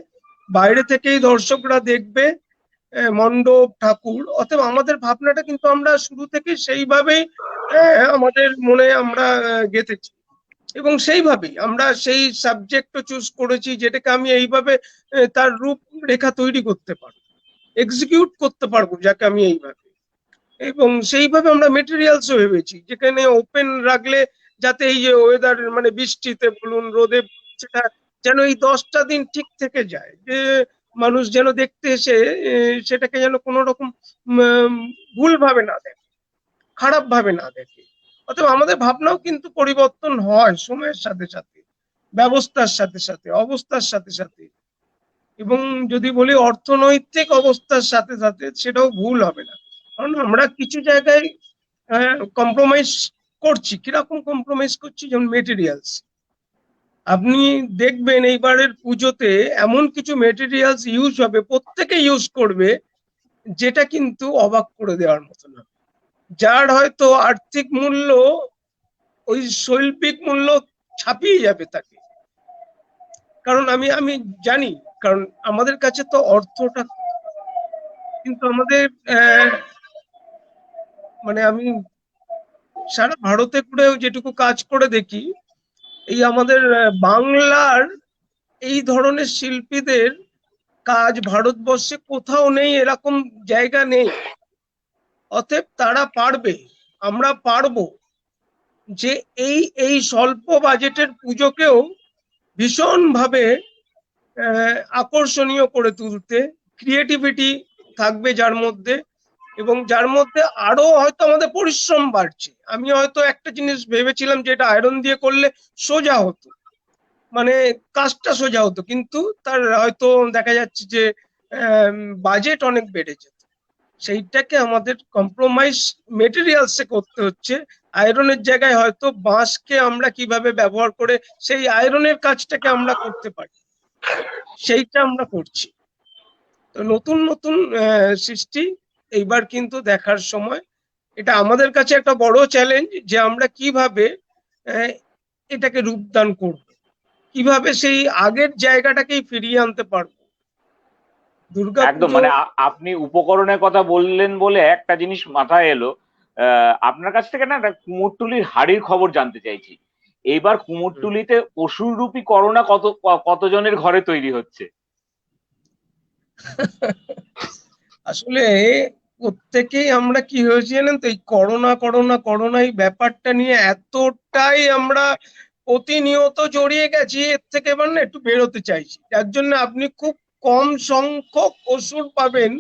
বাইরে থেকেই দর্শকরা দেখবে মণ্ডপ ঠাকুর, অতএব আমাদের ভাবনাটা কিন্তু আমরা শুরু থেকে সেইভাবেই আমাদের মনে আমরা গেঁথেছি এবং সেইভাবেই আমরা সেই সাবজেক্টও চুজ করেছি যেটাকে আমি এইভাবে তার রূপ রেখা তৈরি করতে পারবো, এক্সিকিউট করতে পারবো যাকে আমি এইভাবে। এবং সেইভাবে আমরা মেটেরিয়ালসও ভেবেছি যেখানে ওপেন রাখলে যাতে এই যে ওয়েদার মানে বৃষ্টিতে বলুন রোদে, সেটা যেন এই 10টা দিন ঠিক থেকে যায়, যে মানুষ যেন দেখতে এসে সেটাকে যেন কোনো রকম ভুল ভাবে না দেখে, খারাপ ভাবে না দেখে। অতএব আমাদের ভাবনাও কিন্তু পরিবর্তন হয় সময়ের সাথে সাথে, ব্যবস্থার সাথে সাথে, অবস্থার সাথে সাথে, এবং যদি বলি অর্থনৈতিক অবস্থার সাথে সাথে, সেটাও ভুল হবে না। কারণ আমরা কিছু জায়গায় কম্প্রোমাইজ করছি। কিরকম কম্প্রোমাইজ করছি? যেমন মেটেরিয়ালস, আপনি দেখবেন এইবারের পুজোতে এমন কিছু মেটেরিয়ালস ইউজ হবে, প্রত্যেকে ইউজ করবে, যেটা কিন্তু অবাক করে দেওয়ার মতো না, যার হয়তো আর্থিক মূল্য ওই শৈল্পিক মূল্য ছাপিয়ে যাবে তাকে। কারণ আমি আমি জানি, কারণ আমাদের কাছে তো অর্থটা, কিন্তু আমাদের মানে আমি সারা ভারতে ঘুরেও যেটুকু কাজ করে দেখি, এই আমাদের বাংলার এই ধরনের শিল্পীদের কাজ ভারতবর্ষে কোথাও নেই, এরকম জায়গা নেই। অতএব তারা পারবে, আমরা পারবো যে এই এই স্বল্প বাজেটের পুজোকেও ভীষণভাবে আকর্ষণীয় করে তুলতে। ক্রিয়েটিভিটি থাকবে যার মধ্যে, এবং যার মধ্যে আরো হয়তো আমাদের পরিশ্রম বাড়ছে। আমি হয়তো একটা জিনিস ভেবেছিলাম যে এটা আয়রন দিয়ে করলে সোজা হতো, মানে কাজটা সোজা হতো, কিন্তু তার হয়তো দেখা যাচ্ছে যে বাজেট অনেক বেড়ে যেত। সেইটাকে আমাদের কম্প্রোমাইজ মেটেরিয়ালসে করতে হচ্ছে। আয়রনের জায়গায় হয়তো বাঁশকে আমরা কিভাবে ব্যবহার করে সেই আয়রনের কাজটাকে আমরা করতে পারি, সেইটা আমরা করছি। তো নতুন নতুন সৃষ্টি এইবার কিন্তু দেখার সময়। এটা আমাদের কাছে একটা বড় চ্যালেঞ্জ যে আমরা কিভাবে এটাকে রূপদান করব। কিভাবে সেই আগের জায়গাটাকেই ফিরিয়ে আনতে পারবো। একদম, দুর্গাপুজো মানে আপনি উপকরণের কথা বললেন বলে একটা জিনিস মাথায় এলো। আপনার কাছ থেকে না একটা কুমোরটুলির হাড়ির খবর জানতে চাইছি। এইবার কুমোরটুলিতে অসুররূপী করোনা কতজনের ঘরে তৈরি হচ্ছে? আসলে প্রত্যেকেই আমরা কি হয়েছে জানেন তো, এই করোনা করোনা করোনা এই ব্যাপারটা নিয়ে এতটাই আমরা প্রতিনিয়ত জড়িয়ে গেছি, এর থেকে এবার না একটু বেরোতে চাইছি। যার জন্য আপনি খুব কম সংখ্যক ওষুধ পাবেন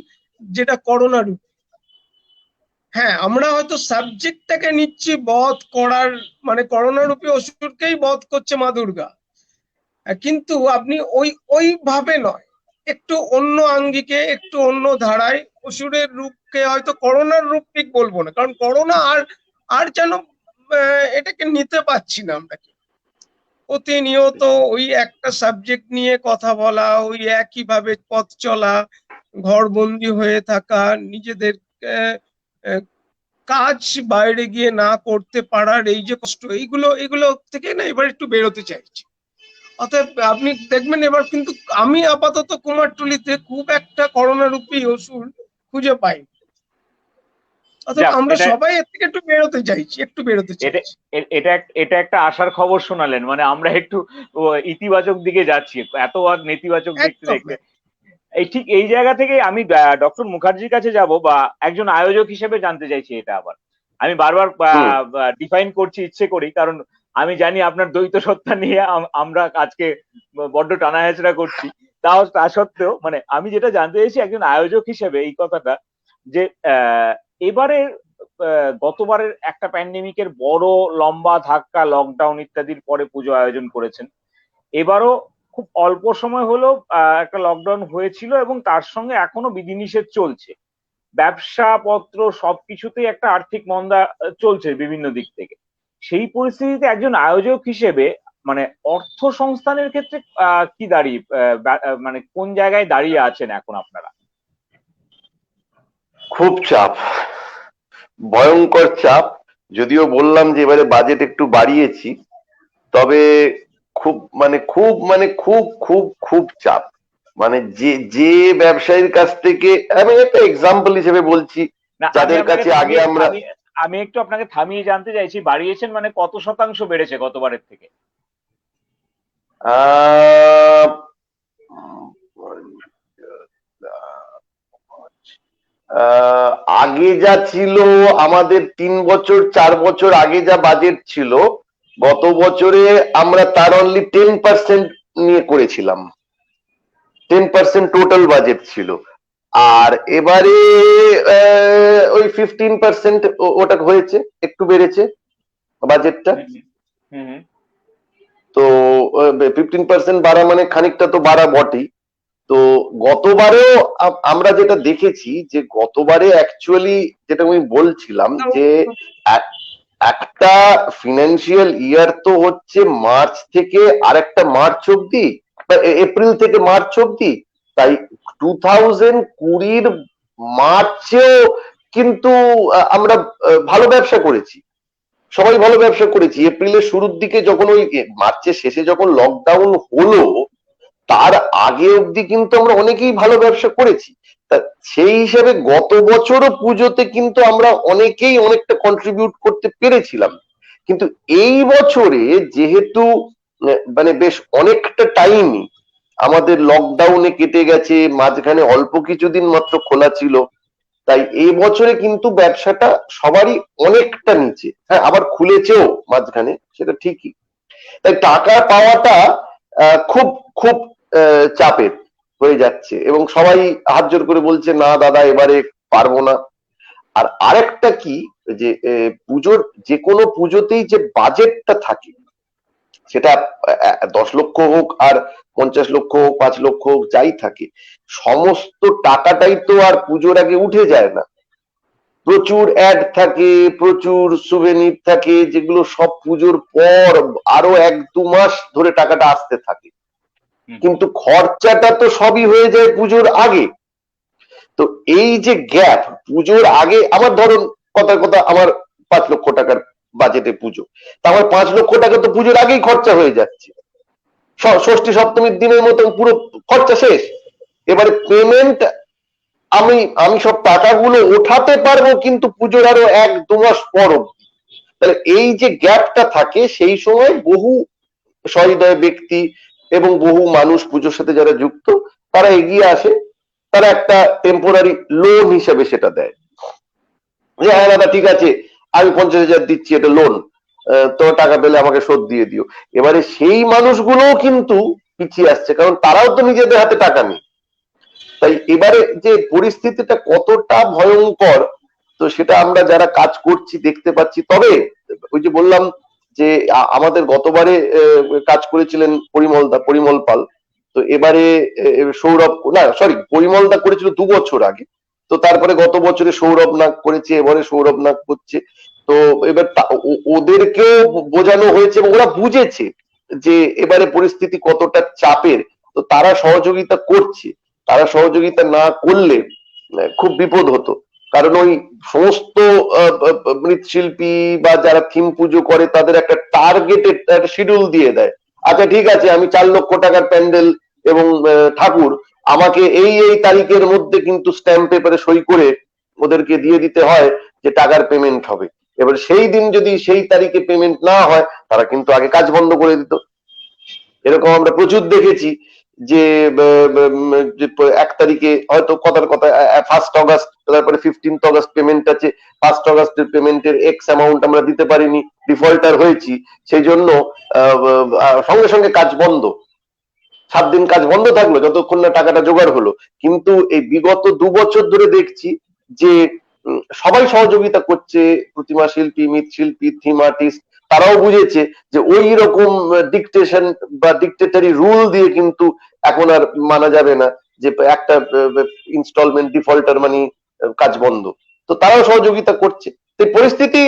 যেটা করোনা রূপ। হ্যাঁ, আমরা হয়তো সাবজেক্টটাকে নিচ্ছি বধ করার, মানে করোনা রূপী অসুরকেই বধ করছে মা দুর্গা, কিন্তু আপনি ওইভাবে নয়, একটু অন্য আঙ্গিকে, একটু অন্য ধারায় অসুরের রূপকে, হয়তো করোনার রূপ ঠিক বলবো না, কারণ করোনা আর আর যেন এটাকে নিতে পারছি না আমরা। প্রতিনিয়ত ওই একটা সাবজেক্ট নিয়ে কথা বলা, ওই একই ভাবে পথ চলা, ঘরবন্দি হয়ে থাকা, নিজেদের আহ, আহ, কাজ বাইরে গিয়ে না করতে পারার এই যে কষ্ট, এইগুলো এগুলো থেকে না এবার একটু বেরোতে চাইছি। অতএব আপনি দেখবেন এবার কিন্তু আমি আপাতত কুমারটুলিতে খুব একটা করোনা রূপী ওষুধ খুঁজে পাই। অতএব যাক, আমরা এটা সবাই এর থেকে একটু বেরোতে চাইছি, একটু বেরোতে এটা চাইছি। এটা একটা আশার খবর শোনালেন, মানে আমরা একটু ইতিবাচক দিকে যাচ্ছি, এত আর নেতিবাচক দিকটা একদম দেখতে। এই ঠিক এই জায়গা থেকে আমি ডক্টর মুখার্জির কাছে যাব, বা একজন আয়োজক হিসেবে জানতে চাইছি এটা আবার। আমি বারবার হুম। ডিফাইন করছি ইচ্ছে করি, কারণ আমি জানি আপনার দ্বৈত সত্তা নিয়ে আমরা আজকে বড্ড টানা হেঁচড়া করছি। তা সত্ত্বেও মানে আমি যেটা জানতে চাইছি একজন আয়োজক হিসেবে এই কথাটা, যে এবারে গতবারের একটা প্যান্ডেমিকের বড় লম্বা ধাক্কা, লকডাউন ইত্যাদির পরে পুজো আয়োজন করেছেন। এবারও খুব অল্প সময় হলো একটা লকডাউন হয়েছিল, এবং তার সঙ্গে এখনো বিধিনিষেধ চলছে। ব্যবসা পত্র সবকিছুতেই একটা আর্থিক মন্দা চলছে বিভিন্ন দিক থেকে। সেই পরিস্থিতিতে একজন আয়োজক হিসেবে মানে অর্থ সংস্থানের ক্ষেত্রে কি দাঁড়িয়ে মানে কোন জায়গায় দাঁড়িয়ে আছেন এখন আপনারা? খুব চাপ, ভয়ঙ্কর চাপ। যদিও বললাম যে এবারে বাজেট একটু বাড়িয়েছি, তবে খুব চাপ। মানে যে যে ব্যবসায়ীর কাছ থেকে, আমি একটা এক্সাম্পল হিসেবে বলছি, না, যাদের কাছে আগে আমরা আমি একটু আপনাকে থামিয়ে জানতে চাইছি, বাড়িয়েছেন মানে কত শতাংশ বেড়েছে গতবারের থেকে? আহ আহ, আগে যা ছিল, আমাদের 3 বছর 4 বছর আগে যা বাজেট ছিল, গত বছরে আমরা তার অনলি 10% নিয়ে করেছিলাম। 10% টোটাল বাজেট ছিল। আর এবারে ওই 15% ওটা হয়েছে, একটু বেড়েছে বাজেটটা। হুম হুম। তো 15% বাড়া মানে খানিকটা তো বাড়া বটেই। তো গতবারেও আমরা যেটা দেখেছি, যে গতবারে অ্যাকচুয়ালি যেটা আমি বলছিলাম, যে একটা ফিনান্সিয়াল ইয়ার তো হচ্ছে মার্চ থেকে আরেকটা মার্চ অব্দি, বা এপ্রিল থেকে মার্চ অব্দি। তাই 2020 মার্চেও কিন্তু আমরা ভালো ব্যবসা করেছি, সবাই ভালো ব্যবসা করেছি। এপ্রিলের শুরুর দিকে যখন ওই মার্চের শেষে যখন লকডাউন হলো, তার আগে অব্দি কিন্তু আমরা অনেকেই ভালো ব্যবসা করেছি। তা সেই হিসেবে গত বছরও পুজোতে কিন্তু আমরা অনেকেই অনেকটা কন্ট্রিবিউট করতে পেরেছিলাম। কিন্তু এই বছরে যেহেতু মানে বেশ অনেকটা টাইমই আমাদের লকডাউনে কেটে গেছে, মাঝখানে অল্প কিছুদিন মাত্র খোলা ছিল, তাই এই বছরে কিন্তু ব্যবসাটা সবারই অনেকটা নিচে। হ্যাঁ, আবার খুলেছেও মাঝখানে, সেটা ঠিকই। তাই টাকা পাওয়াটা খুব খুব চাপের হয়ে যাচ্ছে, এবং সবাই হাত জোর করে বলছে না দাদা এবারে পারবো না। আর আরেকটা কি, যে পুজোর যে কোনো পুজোতেই যে বাজেটটা থাকে, সেটা 10 লক্ষ হোক আর 50 লক্ষ হোক, 5 লক্ষ হোক, যাই থাকে, সমস্ত টাকাটাই তো আর পুজোর আগে উঠে যায় না। প্রচুর অ্যাড থাকে, প্রচুর সুভেনির থাকে, যেগুলো সব পুজোর পর আরো 1-2 মাস ধরে টাকাটা আসতে থাকে। কিন্তু খরচাটা তো সবই হয়ে যায় পুজোর আগে। তো এই যে গ্যাপ, পুজোর আগে আমার ধরুন কথার কথা আমার 5 লক্ষ টাকার বাজেটে পুজো, তা আমার 5 লক্ষ টাকা তো পুজোর আগেই খরচা হয়ে যাচ্ছে। ষষ্ঠী সপ্তমীর দিনের মতন পুরো খরচা শেষ। এবারে পেমেন্ট আমি আমি সব টাকাগুলো ওঠাতে পারবো কিন্তু পুজোর আরো 1-2 মাস পর অবধি। তাহলে এই যে গ্যাপটা থাকে সেই সময় বহু সহৃদয় ব্যক্তি এবং বহু মানুষ পুজোর সাথে যারা যুক্ত তারা এগিয়ে আসে, তারা একটা টেম্পোরারি লোন হিসেবে সেটা দেয়, যে হ্যাঁ দাদা ঠিক আছে আমি 50,000 দিচ্ছি, এটা লোন, তো টাকা পেলে আমাকে শোধ দিয়ে দিও। এবারে সেই মানুষগুলোও কিন্তু পিছিয়ে আসছে, কারণ তারাও তো নিজেদের হাতে টাকা নেই। তাই এবারে যে পরিস্থিতিটা কতটা ভয়ঙ্কর, তো সেটা আমরা যারা কাজ করছি দেখতে পাচ্ছি। তবে ওই যে বললাম যে আমাদের গতবারে কাজ করেছিলেন পরিমল পাল, তো এবারে সৌরভ, না সরি পরিমল দা করেছিল 2 বছর আগে, তো তারপরে গত বছরে সৌরভ নাগ করেছে, এবারে সৌরভ নাগ করছে। তো এবার ওদেরকেও বোঝানো হয়েছে এবং ওরা বুঝেছে যে এবারে পরিস্থিতি কতটা চাপের, তো তারা সহযোগিতা করছে। তারা সহযোগিতা না করলে খুব বিপদ হতো, কারণ ওই সমস্ত মৃৎশিল্পী বা যারা থিম পুজো করে তাদের একটা টার্গেটেড একটা শিডিউল দিয়ে দেয়। আচ্ছা ঠিক আছে, আমি 4 লক্ষ টাকার প্যান্ডেল এবং ঠাকুর, আমাকে এই এই তারিখের মধ্যে কিন্তু স্ট্যাম্প পেপারে সই করে ওদেরকে দিয়ে দিতে হয় যে টাকার পেমেন্ট হবে। এবার সেই দিন যদি সেই তারিখে পেমেন্ট না হয়, তারা কিন্তু আগে কাজ বন্ধ করে দিত। এরকম আমরা প্রচুর দেখেছি যে 1 তারিখে হয়তো কথার কথা 1 আগস্ট, তারপরে 15 আগস্ট পেমেন্ট আছে, 1 আগস্টের পেমেন্টের এক্স অ্যামাউন্ট আমরা দিতে পারিনি, ডিফল্টার হয়েছি, সেই জন্য সঙ্গে সঙ্গে কাজ বন্ধ। 7 দিন কাজ বন্ধ থাকলো যতক্ষণ না টাকাটা জোগাড় হলো। কিন্তু এই বিগত 2 বছর ধরে দেখছি যে সবাই সহযোগিতা করছে, প্রতিমা শিল্পী, মৃৎশিল্পী, থিম আর্টিস্ট, তারাও বুঝেছে যে ওই রকম ডিকটেশন বা ডিকটেটরি রুল দিয়ে কিন্তু এখন আর মানা যাবে না যে একটা ইনস্টলমেন্ট ডিফল্টার মানে কাজ বন্ধ। তো তারাও সহযোগিতা করছে। তো পরিস্থিতি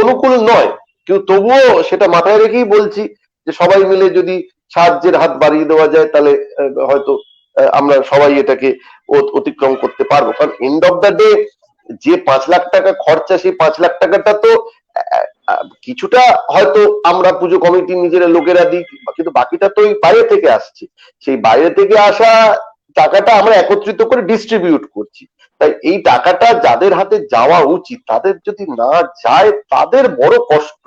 অনুকূল নয়, কিন্তু তবুও সেটা মাথায় রেখেই বলছি যে সবাই মিলে যদি সাহায্যের হাত বাড়িয়ে দেওয়া যায় তাহলে হয়তো আমরা সবাই এটাকে অতিক্রম করতে পারবো। কারণ এন্ড অফ দ্য ডে যে 5 লাখ টাকা খরচা, সেই 5 লাখ টাকাটা তো কিছুটা হয়তো আমরা পুজো কমিটি নিজেরা লোকেরা দিই, কিন্তু বাকিটা তো ওই বাইরে থেকে আসছে। সেই বাইরে থেকে আসা টাকাটা আমরা একত্রিত করে ডিস্ট্রিবিউট করছি। তাই এই টাকাটা যাদের হাতে যাওয়া উচিত তাদের যদি না যায়, তাদের বড় কষ্ট।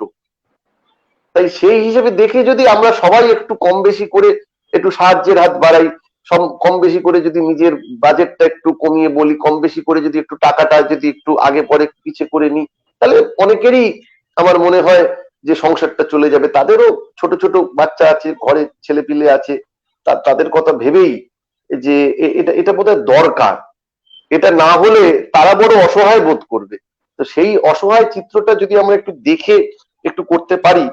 তাই সেই হিসেবে দেখে যদি আমরা সবাই একটু কম বেশি করে একটু সাহায্যের হাত বাড়াই, কম বেশি করে যদি নিজের বাজেটটা একটু কমিয়ে বলি, কম বেশি করে যদি একটু টাকাটা যদি একটু আগে পরে পিছিয়ে করে নিই, তাহলে অনেকেরই আমার মনে হয় যে সংসারটা চলে যাবে। তাদেরও ছোট ছোট বাচ্চা আছে, ঘরে ছেলে পিলে আছে, তাদের কথা ভেবেই যে এটা এটা বোধহয় দরকার। এটা না হলে তারা বড় অসহায় বোধ করবে। তো সেই অসহায় চিত্রটা যদি আমরা একটু দেখে একটু করতে পারি,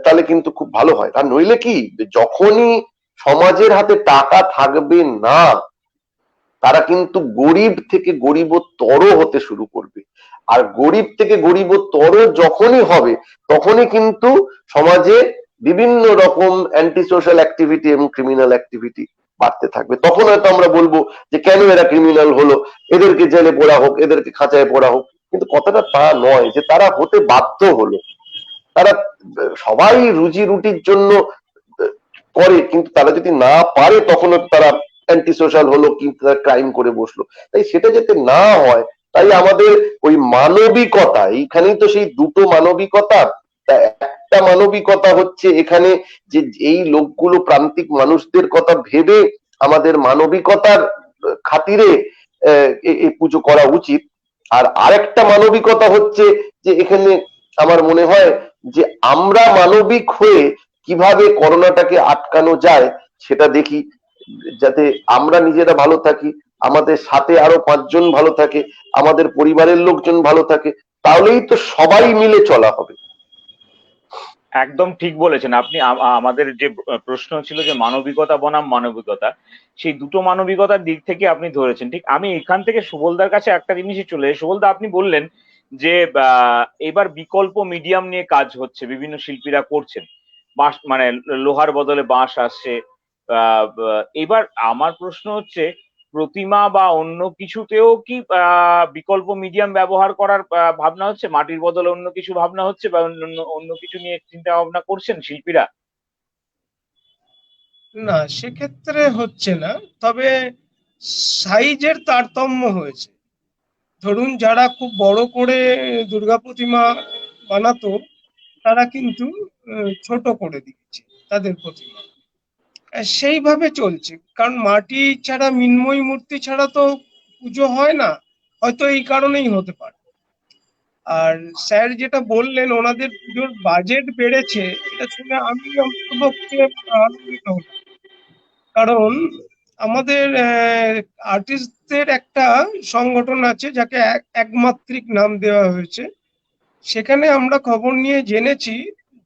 তাহলে কিন্তু খুব ভালো হয়। আর নইলে কি, যখনই সমাজের হাতে টাকা থাকবে না, তারা কিন্তু গরিব থেকে গরিবতর হতে শুরু করবে। আর গরিব থেকে গরিবতর যখনই হবে, তখনই কিন্তু সমাজে বিভিন্ন রকম অ্যান্টি সোশ্যাল অ্যাক্টিভিটি এবং ক্রিমিনাল অ্যাক্টিভিটি বাড়তে থাকবে। তখন হয়তো আমরা বলবো যে কেন এরা ক্রিমিনাল হলো, এদেরকে জেলে পোড়া হোক, এদেরকে খাঁচায় পোড়া হোক। কিন্তু কথাটা তা নয়, যে তারা হতে বাধ্য হলো। তারা সবাই রুজি রুটির জন্য করে, কিন্তু তারা যদি না পারে তখন তারা অ্যান্টি সোশ্যাল হলো, কিন্তু তারা ক্রাইম করে বসলো। তাই সেটা যাতে না হয়, তাই আমাদের ওই মানবিকতা, এইখানেই তো সেই দুটো মানবিকতা। তা একটা মানবিকতা হচ্ছে এখানে যে এই লোকগুলো প্রান্তিক মানুষদের কথা ভেবে আমাদের মানবিকতার খাতিরে এই পুজো করা উচিত। আর আরেকটা মানবিকতা হচ্ছে যে এখানে আমার মনে হয় যে আমরা মানবিক হয়ে কিভাবে করোনাটাকে আটকানো যায় সেটা দেখি, যাতে আমরা নিজেরা ভালো থাকি, আমাদের সাথে আরো 5 জন ভালো থাকে, আমাদের পরিবারের লোকজন ভালো থাকে, তাহলেই তো সবাই মিলে চলা হবে। একদম ঠিক বলেছেন আপনি। আমাদের যে প্রশ্ন ছিল যে মানবিকতা বনাম মানবিকতা, সেই দুটো মানবিকতার দিক থেকে আপনি ধরেছেন ঠিক। আমি এখান থেকে সুবলদার কাছে একটা জিনিসই চলে যাই। সুবলদা, আপনি বললেন যে এবার বিকল্প মিডিয়াম নিয়ে কাজ হচ্ছে, বিভিন্ন শিল্পীরা করছেন, বাঁশ মানে লোহার বদলে বাঁশ আসছে। এবার আমার প্রশ্ন হচ্ছে, প্রতিমা বা অন্য কিছুতেও কি বিকল্প মিডিয়াম ব্যবহার করার ভাবনা হচ্ছে? মাটির বদলে অন্য কিছু ভাবনা হচ্ছে, বা অন্য অন্য কিছু নিয়ে চিন্তা ভাবনা করছেন শিল্পীরা? না, সেক্ষেত্রে হচ্ছে না, তবে সাইজের তারতম্য হয়েছে। ধরুন যারা খুব বড় করে দুর্গা প্রতিমা বানাতো, তারা কিন্তু ছোট করে দিয়েছে তাদের প্রতিমা। সেইভাবে চলছে, কারণ মাটি ছাড়া, মৃন্ময়ী মূর্তি ছাড়া তো পুজো হয় না, হয়তো এই কারণেই হতে পারে। আর স্যার যেটা বললেন ওনাদের পুজোর বাজেট বেড়েছে, এটা শুনে আমি অন্ততপক্ষে আনন্দিত হলাম। কারণ আমাদের আর্টিস্টদের একটা সংগঠন আছে যাকে একমাত্রিক নাম দেওয়া হয়েছে। সেখানে আমরা খবর নিয়ে জেনেছি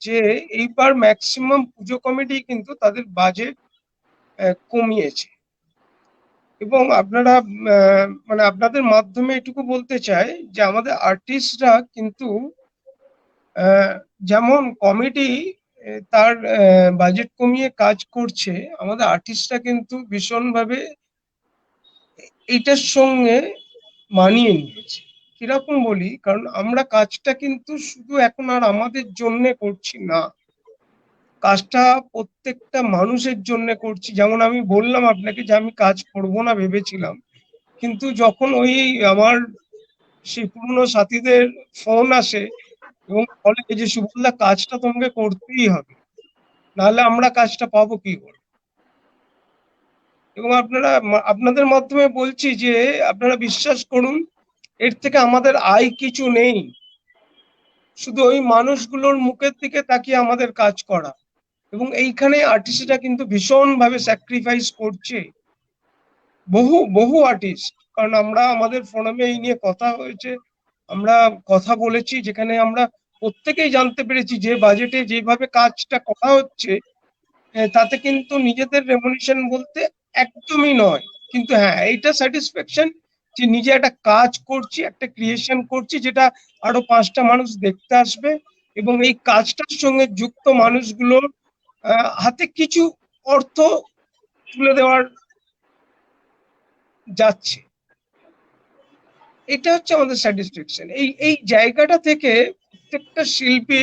যে এইবার ম্যাক্সিমাম পুজো কমিটি কিন্তু তাদের বাজেট কমিয়েছে। এবং আপনারা মানে আপনাদের মাধ্যমে এটুকু বলতে চাই যে আমাদের আর্টিস্টরা কিন্তু যেমন কমিটি তার বাজেট কমিয়ে কাজ করছে, আমাদের আর্টিস্টরা কিন্তু ভীষণভাবে এইটার সঙ্গে মানিয়ে নিয়েছে। কিরকম বলি, কারণ আমরা কাজটা কিন্তু শুধু এখন আর আমাদের জন্য করছি না, কাজটা প্রত্যেকটা মানুষের জন্য করছি। যেমন আমি বললাম আপনাকে যে আমি কাজ করব না ভেবেছিলাম, কিন্তু যখন ওই আমার সেই পুরনো সাথীদের ফোন আসে এবং বলে যে সুবলদা কাজটা তোমাকে করতেই হবে, নাহলে আমরা কাজটা পাবো কি করে। এবং আপনাদের মাধ্যমে বলছি যে আপনারা বিশ্বাস করুন, এর থেকে আমাদের আয় কিছু নেই, শুধু ওই মানুষগুলোর মুখের দিকে তাকিয়ে আমাদের কাজ করা। এবং এইখানে আর্টিস্টরা কিন্তু ভীষণ ভাবে স্যাক্রিফাইস করছে, বহু বহু আর্টিস্ট। কারণ আমরা আমাদের ফোরামে এই নিয়ে কথা হয়েছে, আমরা কথা বলেছি, যেখানে আমরা প্রত্যেকেই জানতে পেরেছি যে বাজেটে যেভাবে কাজটা করা হচ্ছে, তাতে কিন্তু নিজেদের রেমুনেশন বলতে একদমই নয়। কিন্তু হ্যাঁ, এইটা স্যাটিসফ্যাকশন যে নিজে একটা কাজ করছি, একটা ক্রিয়েশন করছি, যেটা আরো 5টা মানুষ দেখতে আসবে, এবং এই কাজটার সঙ্গে যুক্ত মানুষগুলোর হাতে কিছু অর্থ তুলে দেওয়ার যাচ্ছে। এটা হচ্ছে আমাদের স্যাটিসফ্যাকশন। এই এই জায়গাটা থেকে প্রত্যেকটা শিল্পী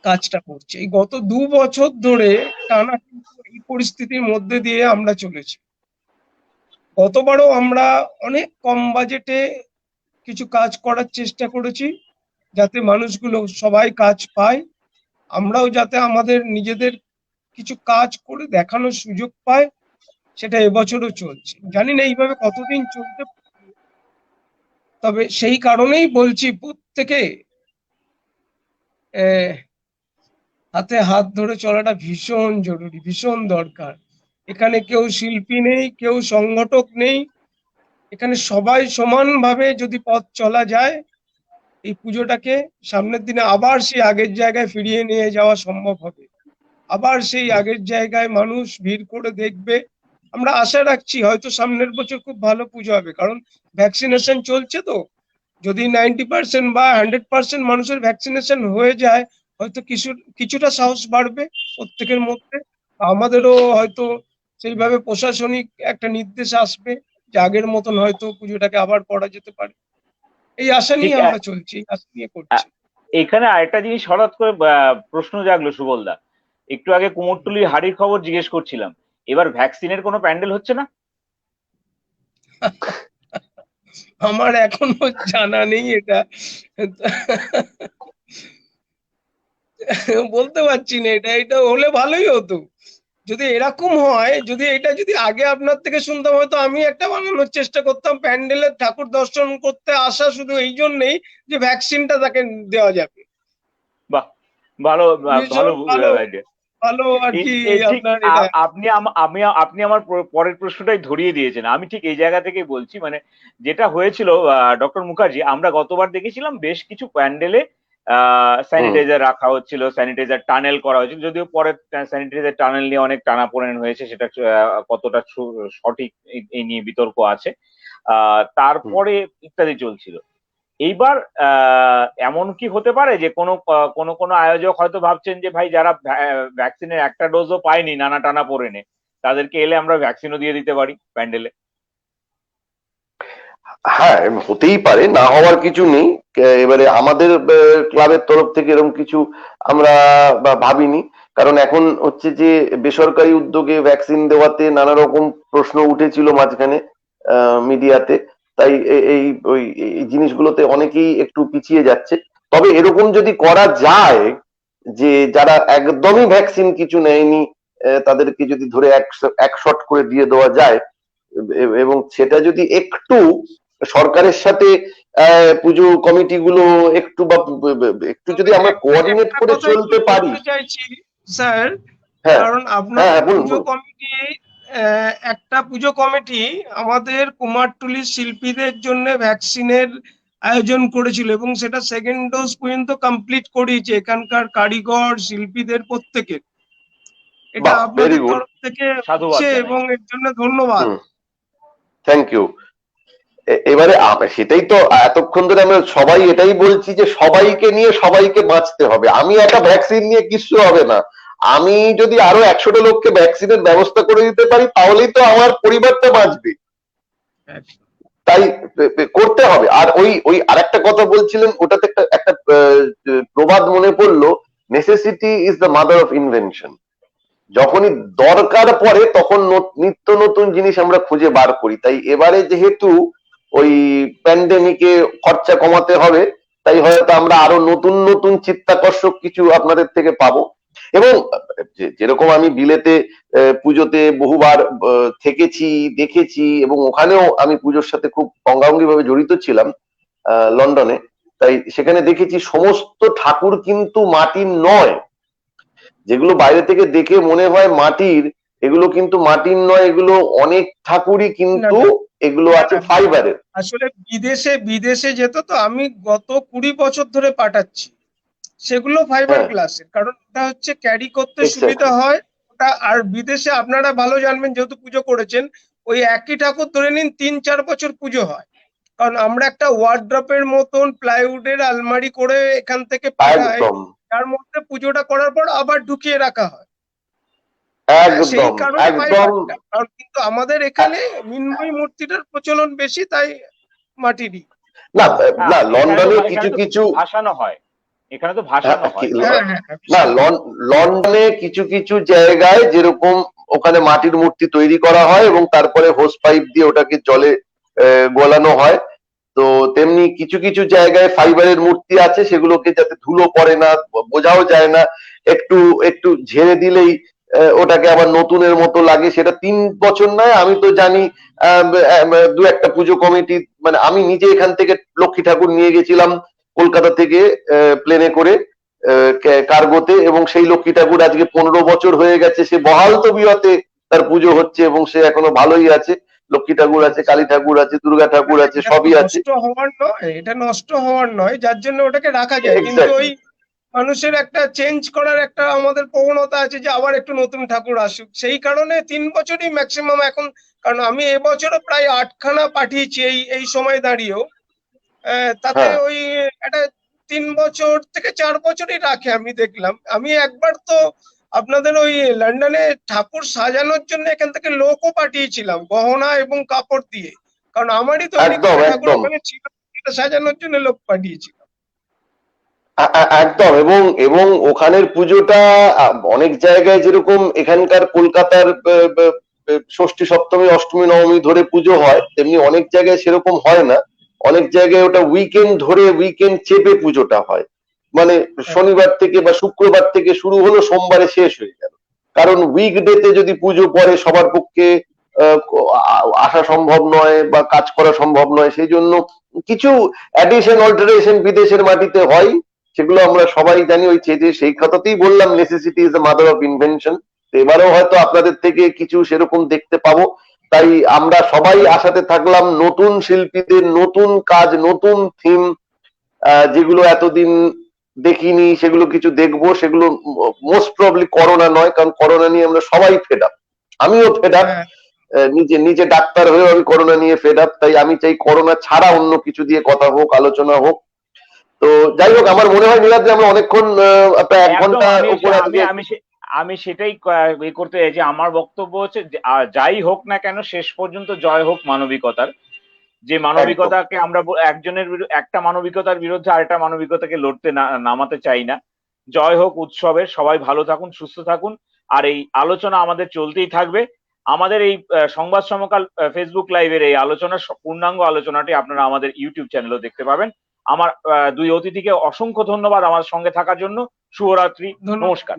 কাজটা করছে। এই গত 2 বছর ধরে টানা কিন্তু এই পরিস্থিতির মধ্যে দিয়ে আমরা চলেছি। গতবারও আমরা অনেক কম বাজেটে কিছু কাজ করার চেষ্টা করেছি, যাতে মানুষগুলো সবাই কাজ পায়, আমরাও যাতে আমাদের নিজেদের কিছু কাজ করে দেখানোর সুযোগ পায়। সেটা এবছরও চলছে, জানি না এইভাবে কতদিন চলতে, তবে সেই কারণেই বলছি প্রত্যেকে হাতে হাত ধরে চলাটা ভীষণ জরুরি, ভীষণ দরকার। এখানে কেউ শিল্পী নেই, কেউ সংগঠক নেই, এখানে সবাই সমানভাবে যদি পথ চলা যায়, এই পুজোটাকে সামনের দিনে আবার সেই আগের জায়গায় ফিরিয়ে নিয়ে যাওয়া সম্ভব হবে। আবার সেই আগের জায়গায় মানুষ ভিড় করে দেখবে। আমরা আশা রাখছি হয়তো সামনের বছর খুব ভালো পুজো হবে, কারণ ভ্যাকসিনেশন চলছে তো। যদি 90% বা 100% মানুষের ভ্যাকসিনেশন হয়ে যায়, হয়তো কিছুটা সাহস বাড়বে প্রত্যেকের মধ্যে। আমাদেরও হয়তো সেইভাবে প্রশাসনিক একটা নির্দেশ আসবে যে আগের মতন হয়তো পুজোটাকে আবার করা যেতে পারে। এই আশা ঠিক নিয়ে আমরা চলছি, এই আশা নিয়ে করছি। এখানে আরেকটা জিনিস হঠাৎ করে প্রশ্ন জাগলো সুবলদা, একটু আগে কুমোরটুলির হাড়ির খবর জিজ্ঞেস করছিলাম, এবার ভ্যাকসিনের কোনো প্যান্ডেল হচ্ছে না? আমার এখনো জানা নেই এটা, বলতে পারছি না। এটা এটা হলে ভালোই হতো। যদি এরকম হয়, যদি এটা যদি আগে আপনার থেকে শুনতাম, হয়তো আমি একটা বানানোর চেষ্টা করতাম, প্যান্ডেলের ঠাকুর দর্শন করতে আসা শুধু এই জন্যই যে ভ্যাকসিনটা তাকে দেওয়া যাবে। বাহ, ভালো ভালো ভীষণ ভালো, idea। ভালো আর কি ঠিক আপনার এটা। আপনি আমার পরের প্রশ্নটাই ধরিয়ে দিয়েছেন। আমি ঠিক এই জায়গা থেকেই বলছি, মানে যেটা হয়েছিল ডক্টর মুখার্জি, আমরা গতবার দেখেছিলাম বেশ কিছু প্যান্ডেলে স্যানিটাইজার রাখা হচ্ছিল, স্যানিটাইজার টানেল করা হয়েছিল, যদিও পরে স্যানিটাইজার টানেল নিয়ে অনেক টানাপোড়েন হয়েছে, সেটা কতটা সঠিক এই নিয়ে বিতর্ক আছে। তারপরে ইত্যাদি চলছিল। এইবার এমন কি হতে পারে যে কোনো কোনো কোনো আয়োজক হয়তো ভাবছেন যে ভাই যারা ভ্যাকসিনের একটা ডোজও পায়নি নানা টানা পড়েনে, তাদেরকে এলে আমরা ভ্যাকসিনও দিয়ে দিতে পারি প্যান্ডেলে? হ্যাঁ, হতেই পারে, না হওয়ার কিছু নেই। এবারে আমাদের ক্লাবের তরফ থেকে এরকম কিছু আমরা ভাবিনি, কারণ এখন হচ্ছে যে বেসরকারি উদ্যোগে ভ্যাকসিন দেওয়াতে নানা রকম প্রশ্ন উঠেছিল মাঝখানে মিডিয়াতে, তাই এই ওই এই জিনিসগুলোতে অনেকেই একটু পিছিয়ে যাচ্ছে। তবে এরকম যদি করা যায় যে যারা একদমই ভ্যাকসিন কিছু নেয়নি তাদেরকে যদি ধরে এক শট করে দিয়ে দেওয়া যায়, এবং সেটা যদি একটু সরকারের সাথে পুজো কমিটি গুলো একটু বা একটু যদি আমরা কোঅর্ডিনেট একটা করে কথা একটু চলতে পারি। বলতে চাইছি স্যার, হ্যাঁ কারণ হ্যাঁ আপনাদের হ্যাঁ, বলুন পুজো বলুন। কমিটি, একটা পুজো কমিটি আমাদের কুমারটুলির শিল্পীদের জন্য ভ্যাকসিনের আয়োজন করেছিল এবং সেটা সেকেন্ড ডোজ পর্যন্ত কমপ্লিট করিয়েছে এখানকার কারিগর শিল্পীদের প্রত্যেকের। এটা বাহ, ভেরি আপনাদের গুড। তরফ থেকে সাধুবাদ হচ্ছে জানাই। এবং এর জন্য ধন্যবাদ। হুম, থ্যাংক ইউ। এবারে সেটাই তো এতক্ষণ ধরে আমরা সবাই এটাই বলছি যে সবাইকে নিয়ে সবাইকে বাঁচতে হবে। আমি একটা ভ্যাকসিন নিয়ে কিছু হবে না, আমি যদি আরো 100টা লোককে ভ্যাকসিনের ব্যবস্থা করে দিতে পারি তাহলেই তো আমার পরিবারটা বাঁচবে। তাই করতে হবে। আর ওই ওই আরেকটা কথা বলছিলেন, ওটাতে একটা একটা প্রবাদ মনে পড়লো, necessity is the mother of invention. যখনই দরকার পড়ে তখন নিত্য নতুন জিনিস আমরা খুঁজে বার করি। তাই এবারে যেহেতু ওই প্যান্ডেমিকে খরচা কমাতে হবে, তাই হয়তো আমরা আরো নতুন নতুন চিত্তাকর্ষক কিছু আপনাদের থেকে পাবো। এবং যেরকম আমি বিলেতে পুজোতে বহুবার থেকেছি, দেখেছি, এবং ওখানেও আমি পুজোর সাথে খুব অঙ্গাঙ্গি ভাবে জড়িত ছিলাম লন্ডনে। তাই সেখানে দেখেছি সমস্ত ঠাকুর কিন্তু মাটির নয়। যেগুলো বাইরে থেকে দেখে মনে হয় মাটির, এগুলো কিন্তু মাটির নয়, এগুলো অনেক ঠাকুরই না কিন্তু না এগুলো না আছে না, ফাইবারের। আসলে বিদেশে বিদেশে যেত তো, আমি গত 20 বছর ধরে পাঠাচ্ছি, সেগুলো ফাইবার হ্যাঁ, গ্লাসের, কারণ ওটা হচ্ছে ক্যারি করতে সুবিধা এক্স্যাক্টলি। হয় ওটা। আর বিদেশে আপনারা ভালো জানবেন যেহেতু পুজো করেছেন, ওই একই ঠাকুর ধরে নিন 3-4 বছর পুজো হয়, কারণ আমরা একটা ওয়ার্ড্রপের মতন প্লাইউডের আলমারি করে এখান থেকে পাঠাই, একদম তার মধ্যে পুজোটা করার পর আবার ঢুকিয়ে রাখা হয়। সেই একদম কারণে একদম। ফাইবারটা, কারণ কিন্তু আমাদের এখানে মৃন্ময়ী মূর্তিটার প্রচলন বেশি, তাই মাটিরই। না না, এখানে তো লন্ডনে এখানে কিছু তো কিছু ভাসানো হয়, এখানে তো হ্যাঁ, ভাসানো হয় হ্যাঁ হ্যাঁ হ্যাঁ, না, বিশাল। লন্ডনে কিছু কিছু জায়গায় যেরকম ওখানে মাটির মূর্তি তৈরি করা হয় এবং তারপরে হোস পাইপ দিয়ে ওটাকে জলে গলানো হয়, তো তেমনি কিছু কিছু জায়গায় ফাইবারের মূর্তি আছে, সেগুলোকে যাতে ধুলো পড়ে না, বোঝাও যায় না, একটু একটু ঝেড়ে দিলেই ওটাকে আবার নতুনের মতো লাগে। সেটা 3 বছর নয়, আমি তো জানি দু একটা পুজো কমিটি, মানে আমি নিজে এখান থেকে লক্ষ্মী ঠাকুর নিয়ে গেছিলাম কলকাতা থেকে প্লেনে করে কার্গোতে, এবং সেই লক্ষ্মী ঠাকুর আজকে 15 বছর হয়ে গেছে, সে বহাল তবিয়তে তার পুজো হচ্ছে এবং সে এখনো ভালোই আছে। লক্ষ্মী ঠাকুর আছে, কালী ঠাকুর আছে, দুর্গা ঠাকুর আছে, এটা তো সবই আছে। নষ্ট হওয়ার নয়, এটা নষ্ট হওয়ার নয়, যার জন্য ওটাকে রাখা যায়, কিন্তু ওই এক্স্যাক্টলি। মানুষের একটা চেঞ্জ করার একটা আমাদের প্রবণতা আছে যে আবার একটু নতুন ঠাকুর আসুক, সেই কারণে 3 বছরই ম্যাক্সিমাম এখন। কারণ আমি এবছরও প্রায় 8খানা পাঠিয়েছি এই এই সময় দাঁড়িয়েও, তাতে হ্যাঁ, ওই একটা 3 বছর থেকে 4 বছরই রাখে আমি দেখলাম। আমি একবার তো আপনাদের ওই লন্ডনে ঠাকুর সাজানোর জন্য এখান থেকে লোকও পাঠিয়েছিলাম গহনা এবং কাপড় দিয়ে, কারণ আমারই তৈরি একদম করা ঠাকুর একদম ওখানে ছিল, সেটা সাজানোর জন্য লোক পাঠিয়েছিলাম। একদম। এবং এবং ওখানের পুজোটা অনেক জায়গায় যেরকম এখানকার কলকাতার ষষ্ঠী সপ্তমী অষ্টমী নবমী ধরে পুজো হয়, তেমনি অনেক জায়গায় সেরকম হয় না। অনেক জায়গায় ওটা উইকেন্ড ধরে, উইকেন্ড চেপে পুজোটা হয়। মানে শনিবার থেকে বা শুক্রবার থেকে শুরু হলো, সোমবারে শেষ হয়ে গেল। কারণ উইকডেতে যদি পুজো পড়ে সবার পক্ষে আহ, আসা সম্ভব নয় বা কাজ করা সম্ভব নয়, সেই জন্য কিছু অ্যাডিশন অল্টারেশন বিদেশের মাটিতে হয়, সেগুলো আমরা সবাই জানি। ওই সেই কথাতেই বললাম, necessity is the mother of invention. এবারেও হয়তো আপনাদের থেকে কিছু সেরকম দেখতে পাবো। তাই আমরা সবাই আশাতে থাকলাম নতুন শিল্পীদের নতুন কাজ, নতুন থিম, যেগুলো এতদিন দেখিনি সেগুলো কিছু দেখবো। সেগুলো মোস্ট প্রবলি করোনা নয়, কারণ করোনা নিয়ে আমরা সবাই ফেড আপ। আমিও ফেড আপ, হ্যাঁ, নিজে নিজে ডাক্তার হয়েও আমি করোনা নিয়ে ফেড আপ। তাই আমি চাই করোনা ছাড়া অন্য কিছু দিয়ে কথা হোক, আলোচনা হোক। তো যাই হোক, আমার মনে হয় নীলাদ্রি আমরা অনেকক্ষণ প্রায় 1 একদম। ঘন্টা আমি উপর আমি আজকে। আমি আমি সেটাই করতে চাই যে আমার বক্তব্য হচ্ছে যে, যাই হোক না কেন শেষ পর্যন্ত জয় হোক মানবিকতার। যে একদম মানবিকতাকে আমরা একটা মানবিকতার বিরুদ্ধে আরেকটা মানবিকতাকে লড়তে নামাতে চাই না। জয় হোক উৎসবের। সবাই ভালো থাকুন, সুস্থ থাকুন, আর এই আলোচনা আমাদের চলতেই থাকবে। আমাদের এই সংবাদ সমকাল ফেসবুক লাইভের এই আলোচনার পূর্ণাঙ্গ আলোচনাটি আপনারা আমাদের ইউটিউব চ্যানেলেও দেখতে পাবেন। আমার দুই অতিথিকে অসংখ্য ধন্যবাদ আমার সঙ্গে থাকার জন্য। শুভরাত্রি, ধন্যবাদ। নমস্কার।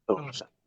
নমস্কার।